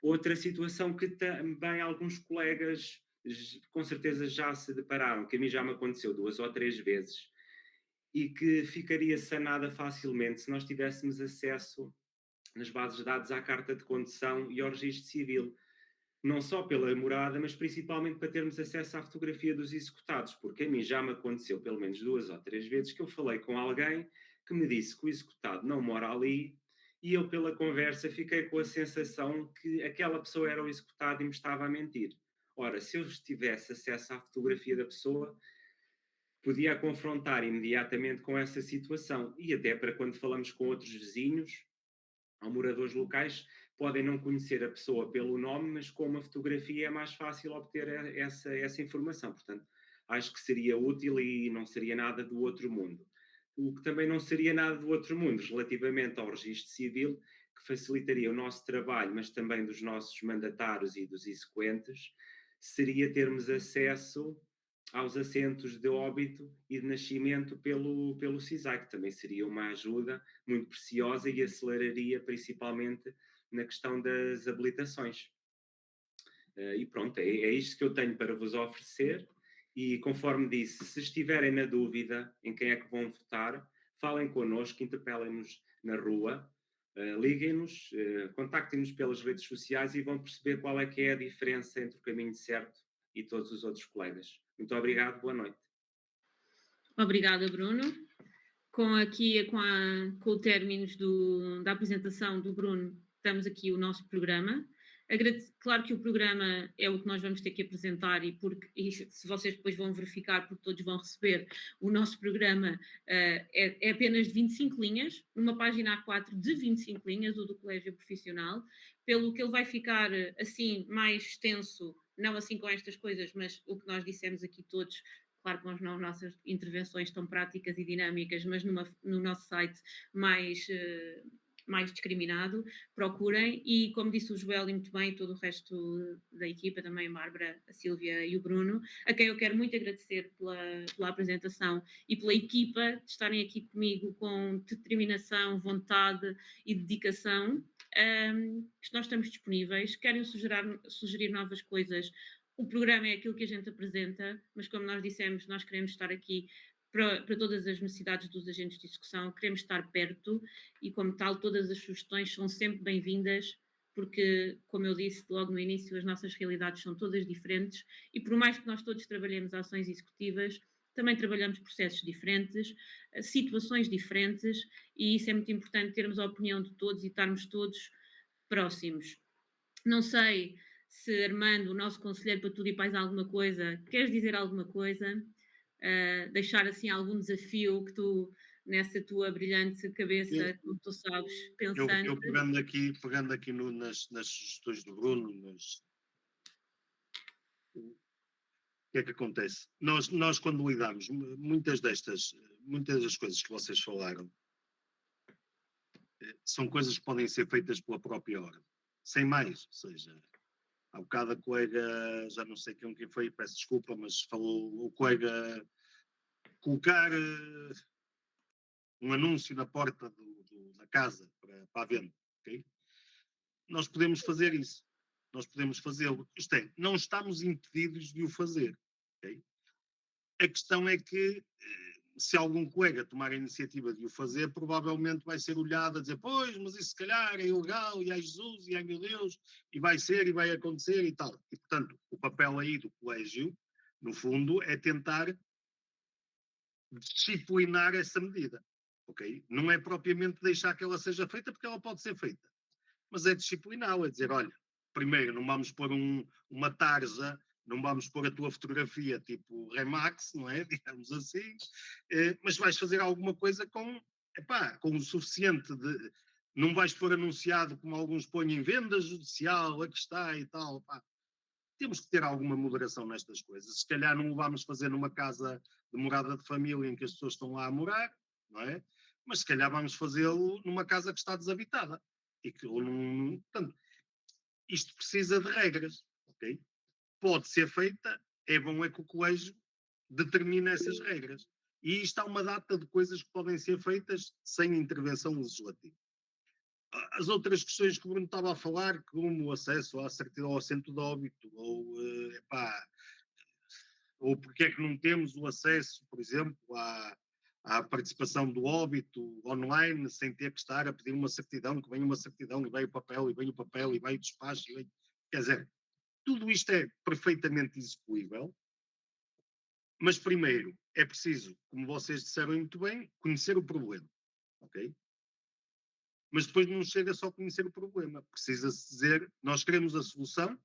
Outra situação que também alguns colegas com certeza já se depararam, que a mim já me aconteceu 2 ou 3 vezes, e que ficaria sanada facilmente se nós tivéssemos acesso nas bases de dados à carta de condução e ao registro civil, não só pela morada, mas principalmente para termos acesso à fotografia dos executados, porque a mim já me aconteceu pelo menos 2 ou 3 vezes que eu falei com alguém que me disse que o executado não mora ali, e eu pela conversa fiquei com a sensação que aquela pessoa era o executado e me estava a mentir. Ora, se eu tivesse acesso à fotografia da pessoa, podia confrontar imediatamente com essa situação. E até para quando falamos com outros vizinhos ou moradores locais, podem não conhecer a pessoa pelo nome, mas com uma fotografia é mais fácil obter essa informação. Portanto, acho que seria útil e não seria nada do outro mundo. O que também não seria nada do outro mundo relativamente ao registro civil, que facilitaria o nosso trabalho, mas também dos nossos mandatários e dos exequentes, seria termos acesso aos assentos de óbito e de nascimento pelo SISAI, que também seria uma ajuda muito preciosa e aceleraria principalmente na questão das habilitações. E pronto, é isto que eu tenho para vos oferecer. E conforme disse, se estiverem na dúvida em quem é que vão votar, falem connosco, interpelem-nos na rua, liguem-nos, contactem-nos pelas redes sociais e vão perceber qual é que é a diferença entre o caminho certo e todos os outros colegas. Muito obrigado, boa noite. Obrigada, Bruno. Com o término da apresentação do Bruno, estamos aqui o nosso programa. Claro que o programa é o que nós vamos ter que apresentar e se vocês depois vão verificar, porque todos vão receber, o nosso programa é apenas de 25 linhas, numa página A4 de 25 linhas, o do Colégio Profissional, pelo que ele vai ficar assim mais extenso, não assim com estas coisas, mas o que nós dissemos aqui todos, claro com as nossas intervenções tão práticas e dinâmicas, mas no nosso site mais mais discriminado, procurem. E como disse o Joel e muito bem, todo o resto da equipa, também a Bárbara, a Sílvia e o Bruno, a quem eu quero muito agradecer pela apresentação e pela equipa de estarem aqui comigo com determinação, vontade e dedicação. Nós estamos disponíveis, querem sugerir novas coisas. O programa é aquilo que a gente apresenta, mas como nós dissemos, nós queremos estar aqui para todas as necessidades dos agentes de execução, queremos estar perto e, como tal, todas as sugestões são sempre bem-vindas, porque, como eu disse logo no início, as nossas realidades são todas diferentes e, por mais que nós todos trabalhemos ações executivas, também trabalhamos processos diferentes, situações diferentes, e isso é muito importante, termos a opinião de todos e estarmos todos próximos. Não sei se, Armando, o nosso conselheiro para tudo e mais alguma coisa, queres dizer alguma coisa? Deixar assim algum desafio que tu, nessa tua brilhante cabeça, como tu sabes, pensando... Eu pegando aqui nas sugestões do Bruno, o que é que acontece? Nós quando lidamos, muitas das coisas que vocês falaram, são coisas que podem ser feitas pela própria ordem, sem mais, ou seja, há bocado a colega, já não sei quem foi, peço desculpa, mas falou o colega colocar um anúncio na porta da casa para a venda, ok? Nós podemos fazer isso, nós podemos fazê-lo, isto é, não estamos impedidos de o fazer, ok? A questão é que se algum colega tomar a iniciativa de o fazer, provavelmente vai ser olhado a dizer, pois, mas isso se calhar é ilegal, e ai Jesus, e ai meu Deus, e vai ser, e vai acontecer, e tal. E, portanto, o papel aí do colégio, no fundo, é tentar disciplinar essa medida, ok? Não é propriamente deixar que ela seja feita, porque ela pode ser feita, mas é discipliná-la, é dizer, olha, primeiro, não vamos pôr uma tarja, não vamos pôr a tua fotografia tipo Remax, não é? Digamos assim, mas vais fazer alguma coisa com o suficiente de... Não vais pôr anunciado como alguns põem em venda judicial, aqui está e tal, pá. Temos que ter alguma moderação nestas coisas. Se calhar não o vamos fazer numa casa de morada de família em que as pessoas estão lá a morar, não é? Mas se calhar vamos fazê-lo numa casa que está desabitada. Portanto, isto precisa de regras, ok? Pode ser feita, é bom é que o colégio determine essas regras. E isto há uma data de coisas que podem ser feitas sem intervenção legislativa. As outras questões que o Bruno estava a falar, como o acesso à certidão ao assento de óbito, ou porque é que não temos o acesso, por exemplo, à participação do óbito online, sem ter que estar a pedir uma certidão, que venha uma certidão, e vem o papel, e vem o papel, e vem o despacho, quer dizer, tudo isto é perfeitamente execuível, mas primeiro é preciso, como vocês disseram muito bem, conhecer o problema, ok? Mas depois não chega só a conhecer o problema, precisa-se dizer, nós queremos a solução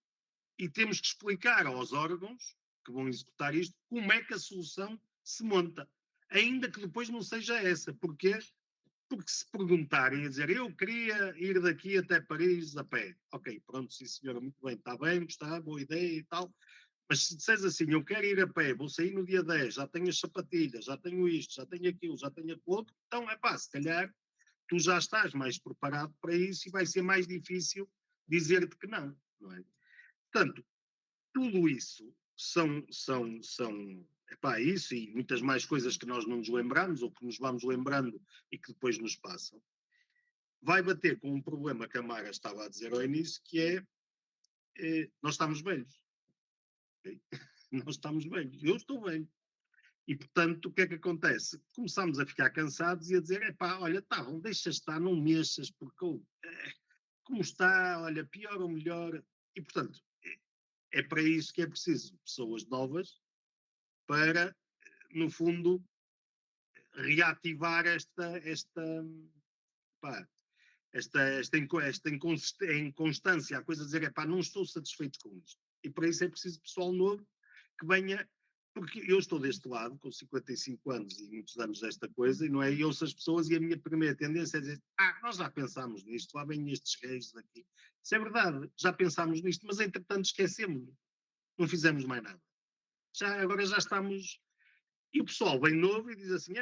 e temos que explicar aos órgãos que vão executar isto como é que a solução se monta, ainda que depois não seja essa, porque se perguntarem a dizer, eu queria ir daqui até Paris a pé, ok, pronto, sim senhora, muito bem, está, boa ideia e tal, mas se disseres assim, eu quero ir a pé, vou sair no dia 10, já tenho as sapatilhas, já tenho isto, já tenho aquilo, já tenho aquilo outro, então se calhar tu já estás mais preparado para isso e vai ser mais difícil dizer-te que não, não é? Portanto, tudo isso são isso e muitas mais coisas que nós não nos lembramos ou que nos vamos lembrando e que depois nos passam. Vai bater com um problema que a Mara estava a dizer ao início, que é nós estamos velhos. Okay? Nós estamos velhos. Eu estou velho. E, portanto, o que é que acontece? Começamos a ficar cansados e a dizer, olha, tá bom, deixa estar, não mexas, porque como está, olha, pior ou melhor. E, portanto, é para isso que é preciso pessoas novas para, no fundo, reativar esta inconstância, a coisa de dizer, não estou satisfeito com isto. E para isso é preciso pessoal novo que venha, porque eu estou deste lado, com 55 anos e muitos anos desta coisa, e não é? E ouço as pessoas e a minha primeira tendência é dizer, nós já pensámos nisto, lá vêm estes reis aqui. Isso é verdade, já pensámos nisto, mas entretanto esquecemos, não fizemos mais nada. Agora já estamos... E o pessoal vem novo e diz assim,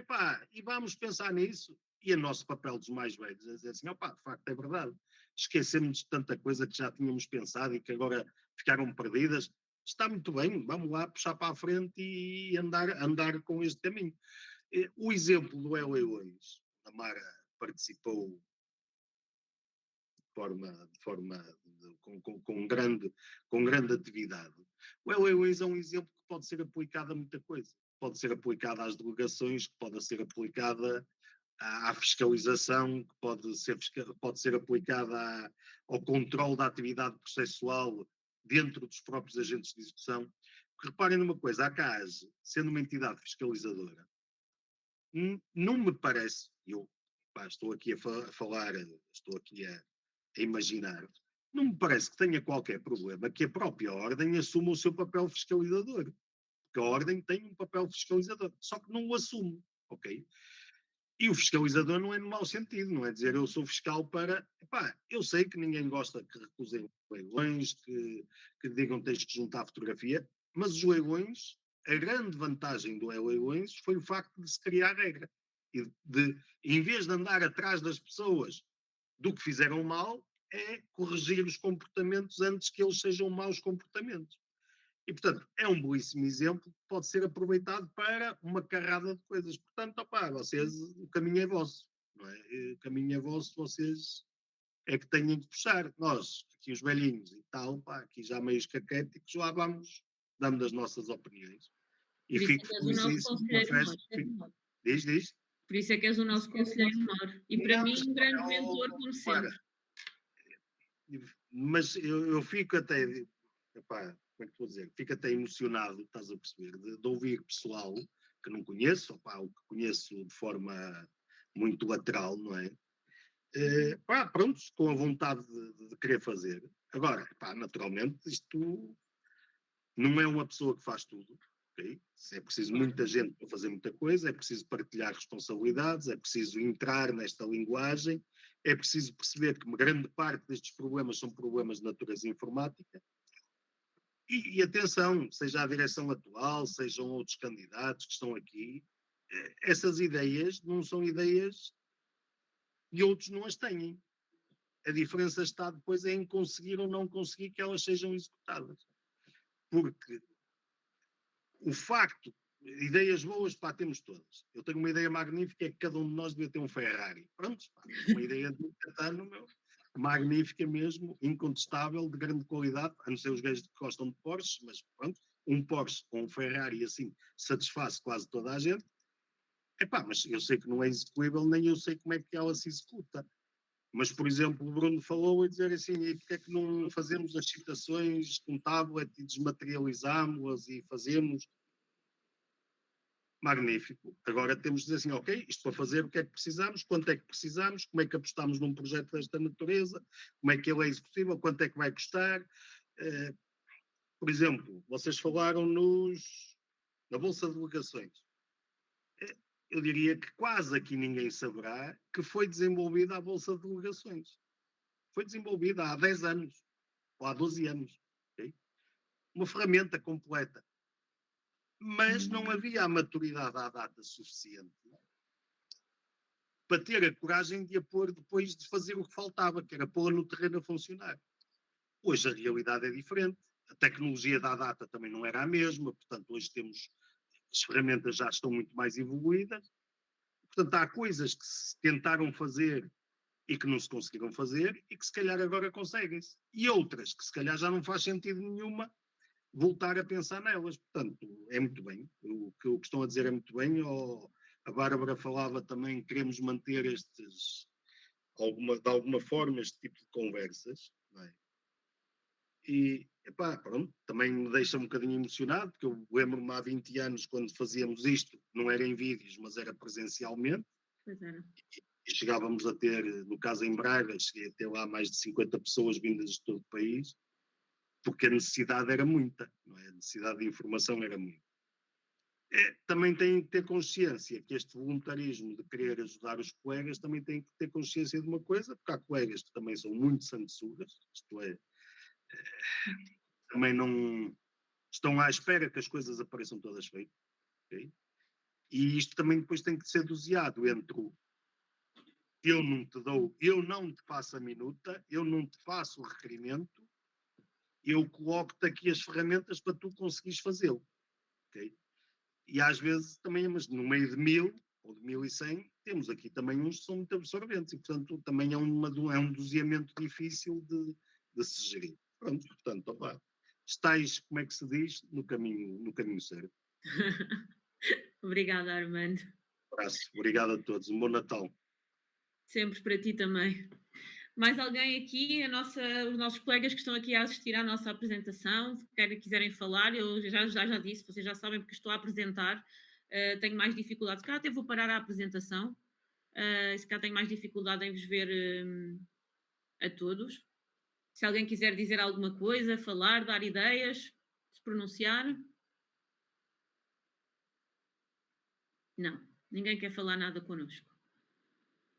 e vamos pensar nisso. E o nosso papel dos mais velhos é dizer assim, opá, de facto é verdade, esquecemos de tanta coisa que já tínhamos pensado e que agora ficaram perdidas, está muito bem, vamos lá puxar para a frente e andar com este caminho. O exemplo do El Leões, a Mara participou com grande atividade. O El Leões é um exemplo que pode ser aplicado a muita coisa. Pode ser aplicada às delegações, que pode ser aplicada à fiscalização, que pode ser aplicada ao controle da atividade processual dentro dos próprios agentes de execução. Porque reparem numa coisa, a CAAS, sendo uma entidade fiscalizadora, não me parece, estou aqui a falar, estou aqui a imaginar, não me parece que tenha qualquer problema que a própria Ordem assuma o seu papel fiscalizador. Porque a Ordem tem um papel fiscalizador, só que não o assume, ok? E o fiscalizador não é no mau sentido, não é dizer eu sou fiscal para... Epá, eu sei que ninguém gosta que recusem leilões, que digam que tens que juntar a fotografia, mas os leilões, a grande vantagem do leilões foi o facto de se criar a regra. E em vez de andar atrás das pessoas do que fizeram mal, é corrigir os comportamentos antes que eles sejam maus comportamentos. E, portanto, é um belíssimo exemplo que pode ser aproveitado para uma carrada de coisas. Portanto, opá, vocês, o caminho é vosso, não é? O caminho é vosso, vocês é que têm que puxar. Nós, aqui os velhinhos e tal, pá, aqui já meio caquéticos, lá vamos dando as nossas opiniões. E Por isso fico é que és o nosso feliz conselheiro menor. Diz. Por isso é que és o nosso conselheiro menor. E para mim, um grande mentor, como sempre. Mas eu fico até, epá, como é que vou dizer? Fico até emocionado, estás a perceber, de ouvir pessoal que não conheço, opá, o que conheço de forma muito lateral, não é? Pronto, com a vontade de querer fazer. Agora, naturalmente, isto não é uma pessoa que faz tudo, ok? É preciso muita gente para fazer muita coisa, é preciso partilhar responsabilidades, é preciso entrar nesta linguagem, é preciso perceber que uma grande parte destes problemas são problemas de natureza informática. E atenção, seja a direção atual, sejam outros candidatos que estão aqui, essas ideias não são ideias e outros não as têm. A diferença está depois em conseguir ou não conseguir que elas sejam executadas. Porque o facto, ideias boas, temos todas. Eu tenho uma ideia magnífica, é que cada um de nós devia ter um Ferrari. Pronto, uma ideia de um catano, magnífica mesmo, incontestável, de grande qualidade, a não ser os gajos que gostam de Porsche, mas pronto, um Porsche com um Ferrari assim satisfaz quase toda a gente. Mas eu sei que não é execuível, nem eu sei como é que ela se executa. Mas, por exemplo, o Bruno falou a dizer assim, e porque é que não fazemos as citações com tablet e desmaterializámos-las e fazemos? Magnífico. Agora temos de dizer assim, ok, isto para fazer o que é que precisamos, quanto é que precisamos, como é que apostamos num projeto desta natureza, como é que ele é executível, quanto é que vai custar. Por exemplo, vocês falaram na Bolsa de Delegações. Eu diria que quase aqui ninguém saberá que foi desenvolvida a Bolsa de Delegações. Foi desenvolvida há 10 anos, ou há 12 anos. Okay? Uma ferramenta completa. Mas não havia a maturidade à data suficiente para ter a coragem de a pôr depois de fazer o que faltava, que era pô-la no terreno a funcionar. Hoje a realidade é diferente. A tecnologia da data também não era a mesma, portanto hoje as ferramentas já estão muito mais evoluídas. Portanto, há coisas que se tentaram fazer e que não se conseguiram fazer e que se calhar agora conseguem-se. E outras que se calhar já não faz sentido nenhuma voltar a pensar nelas. Portanto, é muito bem. O que estão a dizer é muito bem. A Bárbara falava também, queremos manter de alguma forma este tipo de conversas. Não é? E, pronto, também me deixa um bocadinho emocionado, porque eu lembro-me há 20 anos, quando fazíamos isto, não era em vídeos, mas era presencialmente. Pois era. E chegávamos a ter, no caso em Braga, cheguei a ter lá mais de 50 pessoas vindas de todo o país, porque a necessidade era muita, não é? A necessidade de informação era muita. Também têm que ter consciência que este voluntarismo de querer ajudar os colegas também tem que ter consciência de uma coisa, porque há colegas que também são muito sanguessugas, isto é, também não estão à espera que as coisas apareçam todas feitas. Okay? E isto também depois tem que ser doseado entre eu não te faço a minuta, eu não te faço o requerimento, eu coloco-te aqui as ferramentas para tu conseguires fazê-lo. Okay? E às vezes também, mas no meio de 1000 ou de 1100, temos aqui também uns que são muito absorventes e, portanto, também é um doseamento difícil de se gerir. Pronto, portanto, opa, estáis, como é que se diz, no caminho certo. Obrigada, Armando. Um abraço, obrigado a todos, um bom Natal. Sempre para ti também. Mais alguém aqui? Os nossos colegas que estão aqui a assistir à nossa apresentação, se quiserem falar, eu já disse, vocês já sabem porque estou a apresentar, tenho mais dificuldade, se calhar até vou parar a apresentação, se calhar tenho mais dificuldade em vos ver a todos. Se alguém quiser dizer alguma coisa, falar, dar ideias, se pronunciar. Não, ninguém quer falar nada connosco.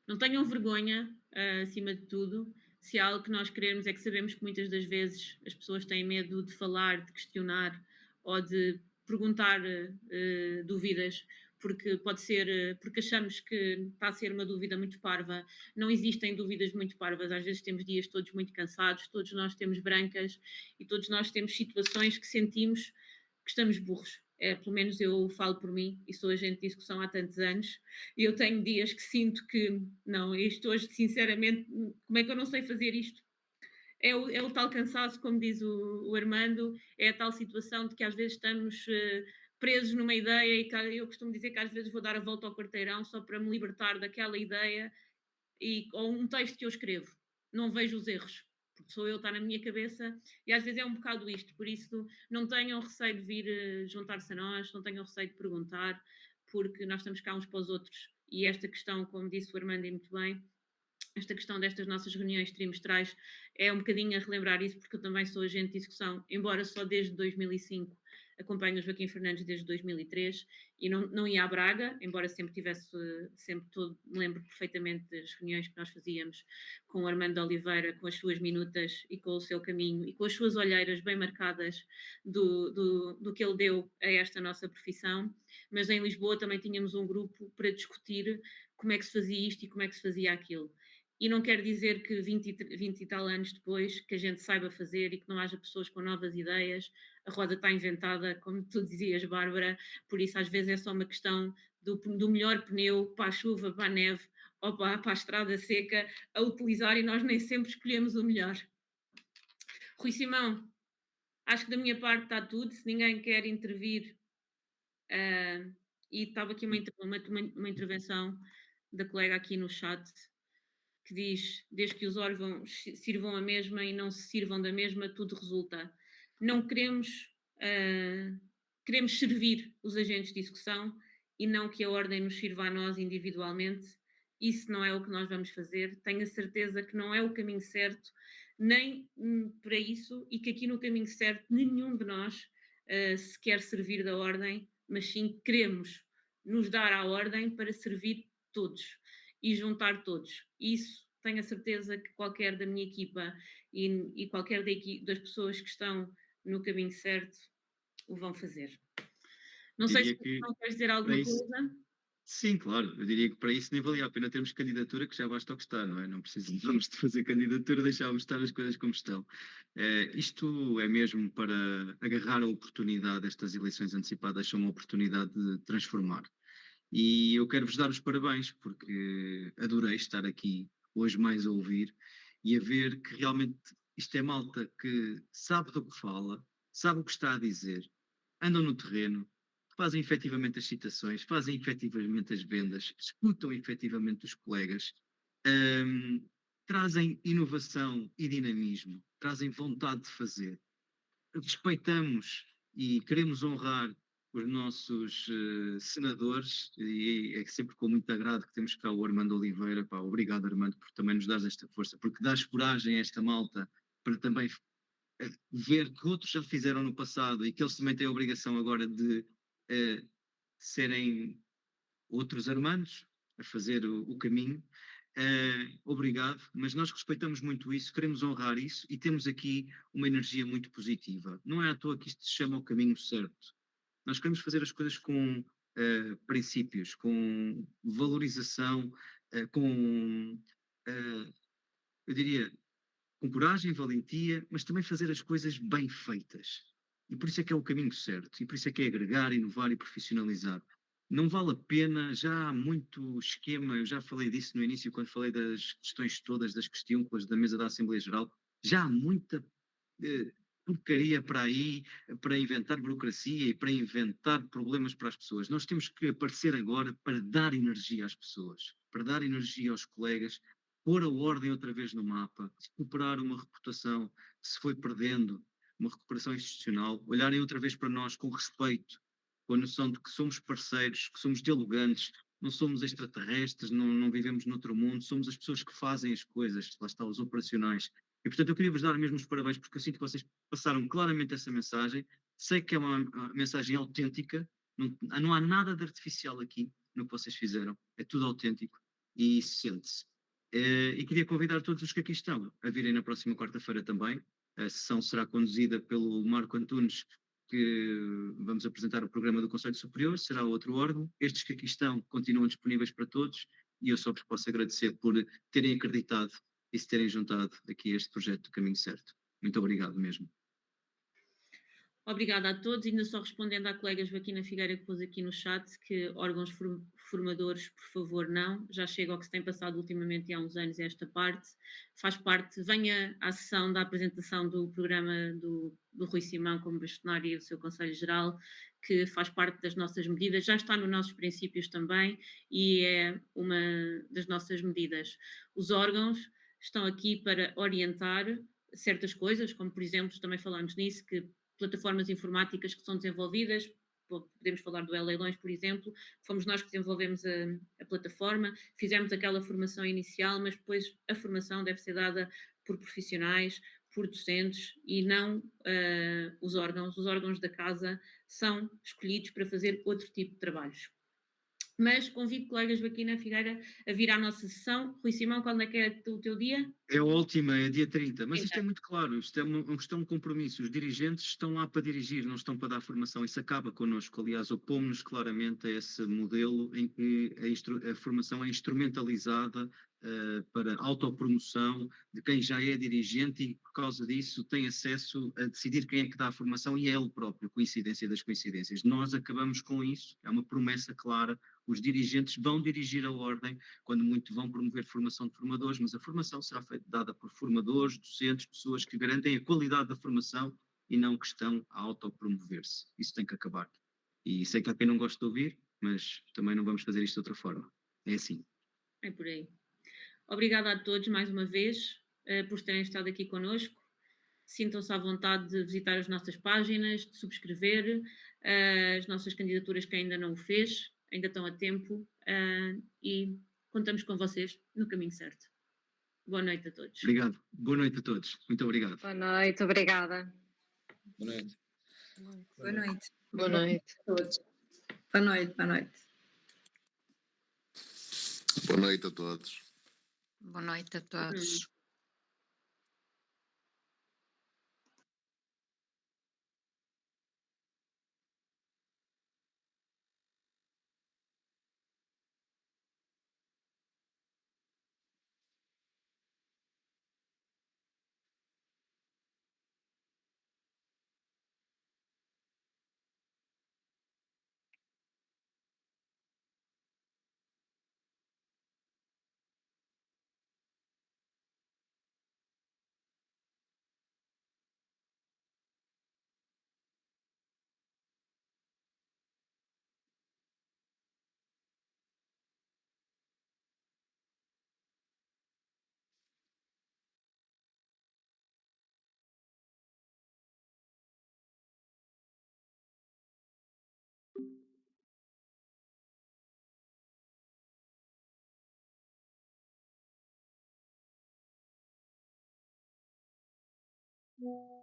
Não tenham vergonha, acima de tudo, se há algo que nós queremos é que sabemos que muitas das vezes as pessoas têm medo de falar, de questionar ou de perguntar dúvidas, porque pode ser, porque achamos que está a ser uma dúvida muito parva. Não existem dúvidas muito parvas, às vezes temos dias todos muito cansados, todos nós temos brancas e todos nós temos situações que sentimos que estamos burros. Pelo menos eu falo por mim e sou agente de discussão há tantos anos e eu tenho dias que sinto que não, isto hoje sinceramente, como é que eu não sei fazer isto? É o tal cansaço, como diz o Armando, é a tal situação de que às vezes estamos presos numa ideia e que eu costumo dizer que às vezes vou dar a volta ao quarteirão só para me libertar daquela ideia ou um texto que eu escrevo, não vejo os erros, porque sou eu, está na minha cabeça, e às vezes é um bocado isto, por isso não tenham receio de vir juntar-se a nós, não tenham receio de perguntar, porque nós estamos cá uns para os outros, e esta questão, como disse o Armando muito bem, esta questão destas nossas reuniões trimestrais é um bocadinho a relembrar isso, porque eu também sou agente de discussão, embora só desde 2005 acompanho o Joaquim Fernandes desde 2003 e não ia à Braga, embora sempre me lembro perfeitamente das reuniões que nós fazíamos com o Armando Oliveira, com as suas minutas e com o seu caminho e com as suas olheiras bem marcadas do que ele deu a esta nossa profissão, mas em Lisboa também tínhamos um grupo para discutir como é que se fazia isto e como é que se fazia aquilo. E não quer dizer que 20 e tal anos depois que a gente saiba fazer e que não haja pessoas com novas ideias, a roda está inventada, como tu dizias, Bárbara, por isso às vezes é só uma questão do melhor pneu para a chuva, para a neve ou para a estrada seca a utilizar e nós nem sempre escolhemos o melhor. Rui Simão, acho que da minha parte está tudo, se ninguém quer intervir, e estava aqui uma intervenção da colega aqui no chat, que diz, desde que os órgãos sirvam a mesma e não se sirvam da mesma, tudo resulta. Não queremos servir os agentes de execução e não que a ordem nos sirva a nós individualmente. Isso não é o que nós vamos fazer. Tenho a certeza que não é o caminho certo, nem para isso, e que aqui no caminho certo nenhum de nós se quer servir da ordem, mas sim queremos nos dar à ordem para servir todos e juntar todos. Isso tenho a certeza que qualquer da minha equipa e qualquer das pessoas que estão no caminho certo o vão fazer. Não sei se não queres dizer alguma coisa. Sim, claro. Eu diria que para isso nem valia a pena termos candidatura, que já basta o que está, não é? Não precisamos de fazer candidatura, deixávamos estar as coisas como estão. Isto é mesmo para agarrar a oportunidade, estas eleições antecipadas são uma oportunidade de transformar. E eu quero-vos dar os parabéns, porque adorei estar aqui hoje mais a ouvir e a ver que realmente isto é malta que sabe do que fala, sabe o que está a dizer, andam no terreno, fazem efetivamente as citações, fazem efetivamente as vendas, escutam efetivamente os colegas, trazem inovação e dinamismo, trazem vontade de fazer. Respeitamos e queremos honrar os nossos senadores, e é sempre com muito agrado que temos cá o Armando Oliveira. Pá, obrigado, Armando, por também nos dar esta força, porque dás coragem a esta malta para também ver que outros já fizeram no passado e que eles também têm a obrigação agora de serem outros Armandos a fazer o caminho. Obrigado, mas nós respeitamos muito isso, queremos honrar isso e temos aqui uma energia muito positiva. Não é à toa que isto se chama o caminho certo. Nós queremos fazer as coisas com princípios, com valorização com, eu diria, com coragem, valentia, mas também fazer as coisas bem feitas. E por isso é que é o caminho certo, e por isso é que é agregar, inovar e profissionalizar. Não vale a pena, já há muito esquema, eu já falei disso no início, quando falei das questões todas, das questões da mesa da Assembleia Geral, já há muita porcaria para aí, para inventar burocracia e para inventar problemas para as pessoas. Nós temos que aparecer agora para dar energia às pessoas, para dar energia aos colegas, pôr a ordem outra vez no mapa, recuperar uma reputação que se foi perdendo, uma recuperação institucional, olharem outra vez para nós com respeito, com a noção de que somos parceiros, que somos dialogantes, não somos extraterrestres, não vivemos noutro mundo, somos as pessoas que fazem as coisas, lá está, os operacionais. E, portanto, eu queria vos dar mesmo os parabéns, porque eu sinto que vocês passaram claramente essa mensagem. Sei que é uma mensagem autêntica, não há nada de artificial aqui no que vocês fizeram, é tudo autêntico e sente-se. E queria convidar todos os que aqui estão a virem na próxima quarta-feira também. A sessão será conduzida pelo Marco Antunes, que vamos apresentar o programa do Conselho Superior, será outro órgão. Estes que aqui estão continuam disponíveis para todos e eu só vos posso agradecer por terem acreditado e se terem juntado aqui a este projeto do Caminho Certo. Muito obrigado mesmo. Obrigada a todos. Ainda só respondendo à colega Joaquina Figueira que pôs aqui no chat que órgãos formadores, por favor, não. Já chega ao que se tem passado ultimamente e há uns anos esta parte. Faz parte, venha à sessão da apresentação do programa do Rui Simão como bastonário e do seu Conselho Geral, que faz parte das nossas medidas, já está nos nossos princípios também e é uma das nossas medidas. Os órgãos estão aqui para orientar certas coisas, como por exemplo, também falámos nisso, que plataformas informáticas que são desenvolvidas, podemos falar do E-Leilões, por exemplo, fomos nós que desenvolvemos a plataforma, fizemos aquela formação inicial, mas depois a formação deve ser dada por profissionais, por docentes e não os órgãos. Os órgãos da casa são escolhidos para fazer outro tipo de trabalhos. Mas convido colegas Joaquina Figueira a vir à nossa sessão. Rui Simão, quando é que é o teu dia? É a última, é dia 30, mas isto é muito claro, isto é uma questão de compromisso. Os dirigentes estão lá para dirigir, não estão para dar formação. Isso acaba connosco. Aliás, opomos-nos claramente a esse modelo em que a formação é instrumentalizada para autopromoção de quem já é dirigente e, por causa disso, tem acesso a decidir quem é que dá a formação e é ele próprio, coincidência das coincidências. Nós acabamos com isso, é uma promessa clara. Os dirigentes vão dirigir a ordem, quando muito vão promover formação de formadores, mas a formação será dada por formadores, docentes, pessoas que garantem a qualidade da formação e não que estão a autopromover-se. Isso tem que acabar. E sei que há quem não gosta de ouvir, mas também não vamos fazer isto de outra forma. É assim. É por aí. Obrigada a todos mais uma vez por terem estado aqui connosco. Sintam-se à vontade de visitar as nossas páginas, de subscrever as nossas candidaturas que ainda não o fez, ainda estão a tempo e contamos com vocês no caminho certo. Boa noite a todos. Obrigado. Boa noite a todos. Muito obrigado. Boa noite, obrigada. Boa noite. Boa noite. Boa noite a todos. Boa noite, boa noite. Boa noite a todos. Boa noite a todos. Boa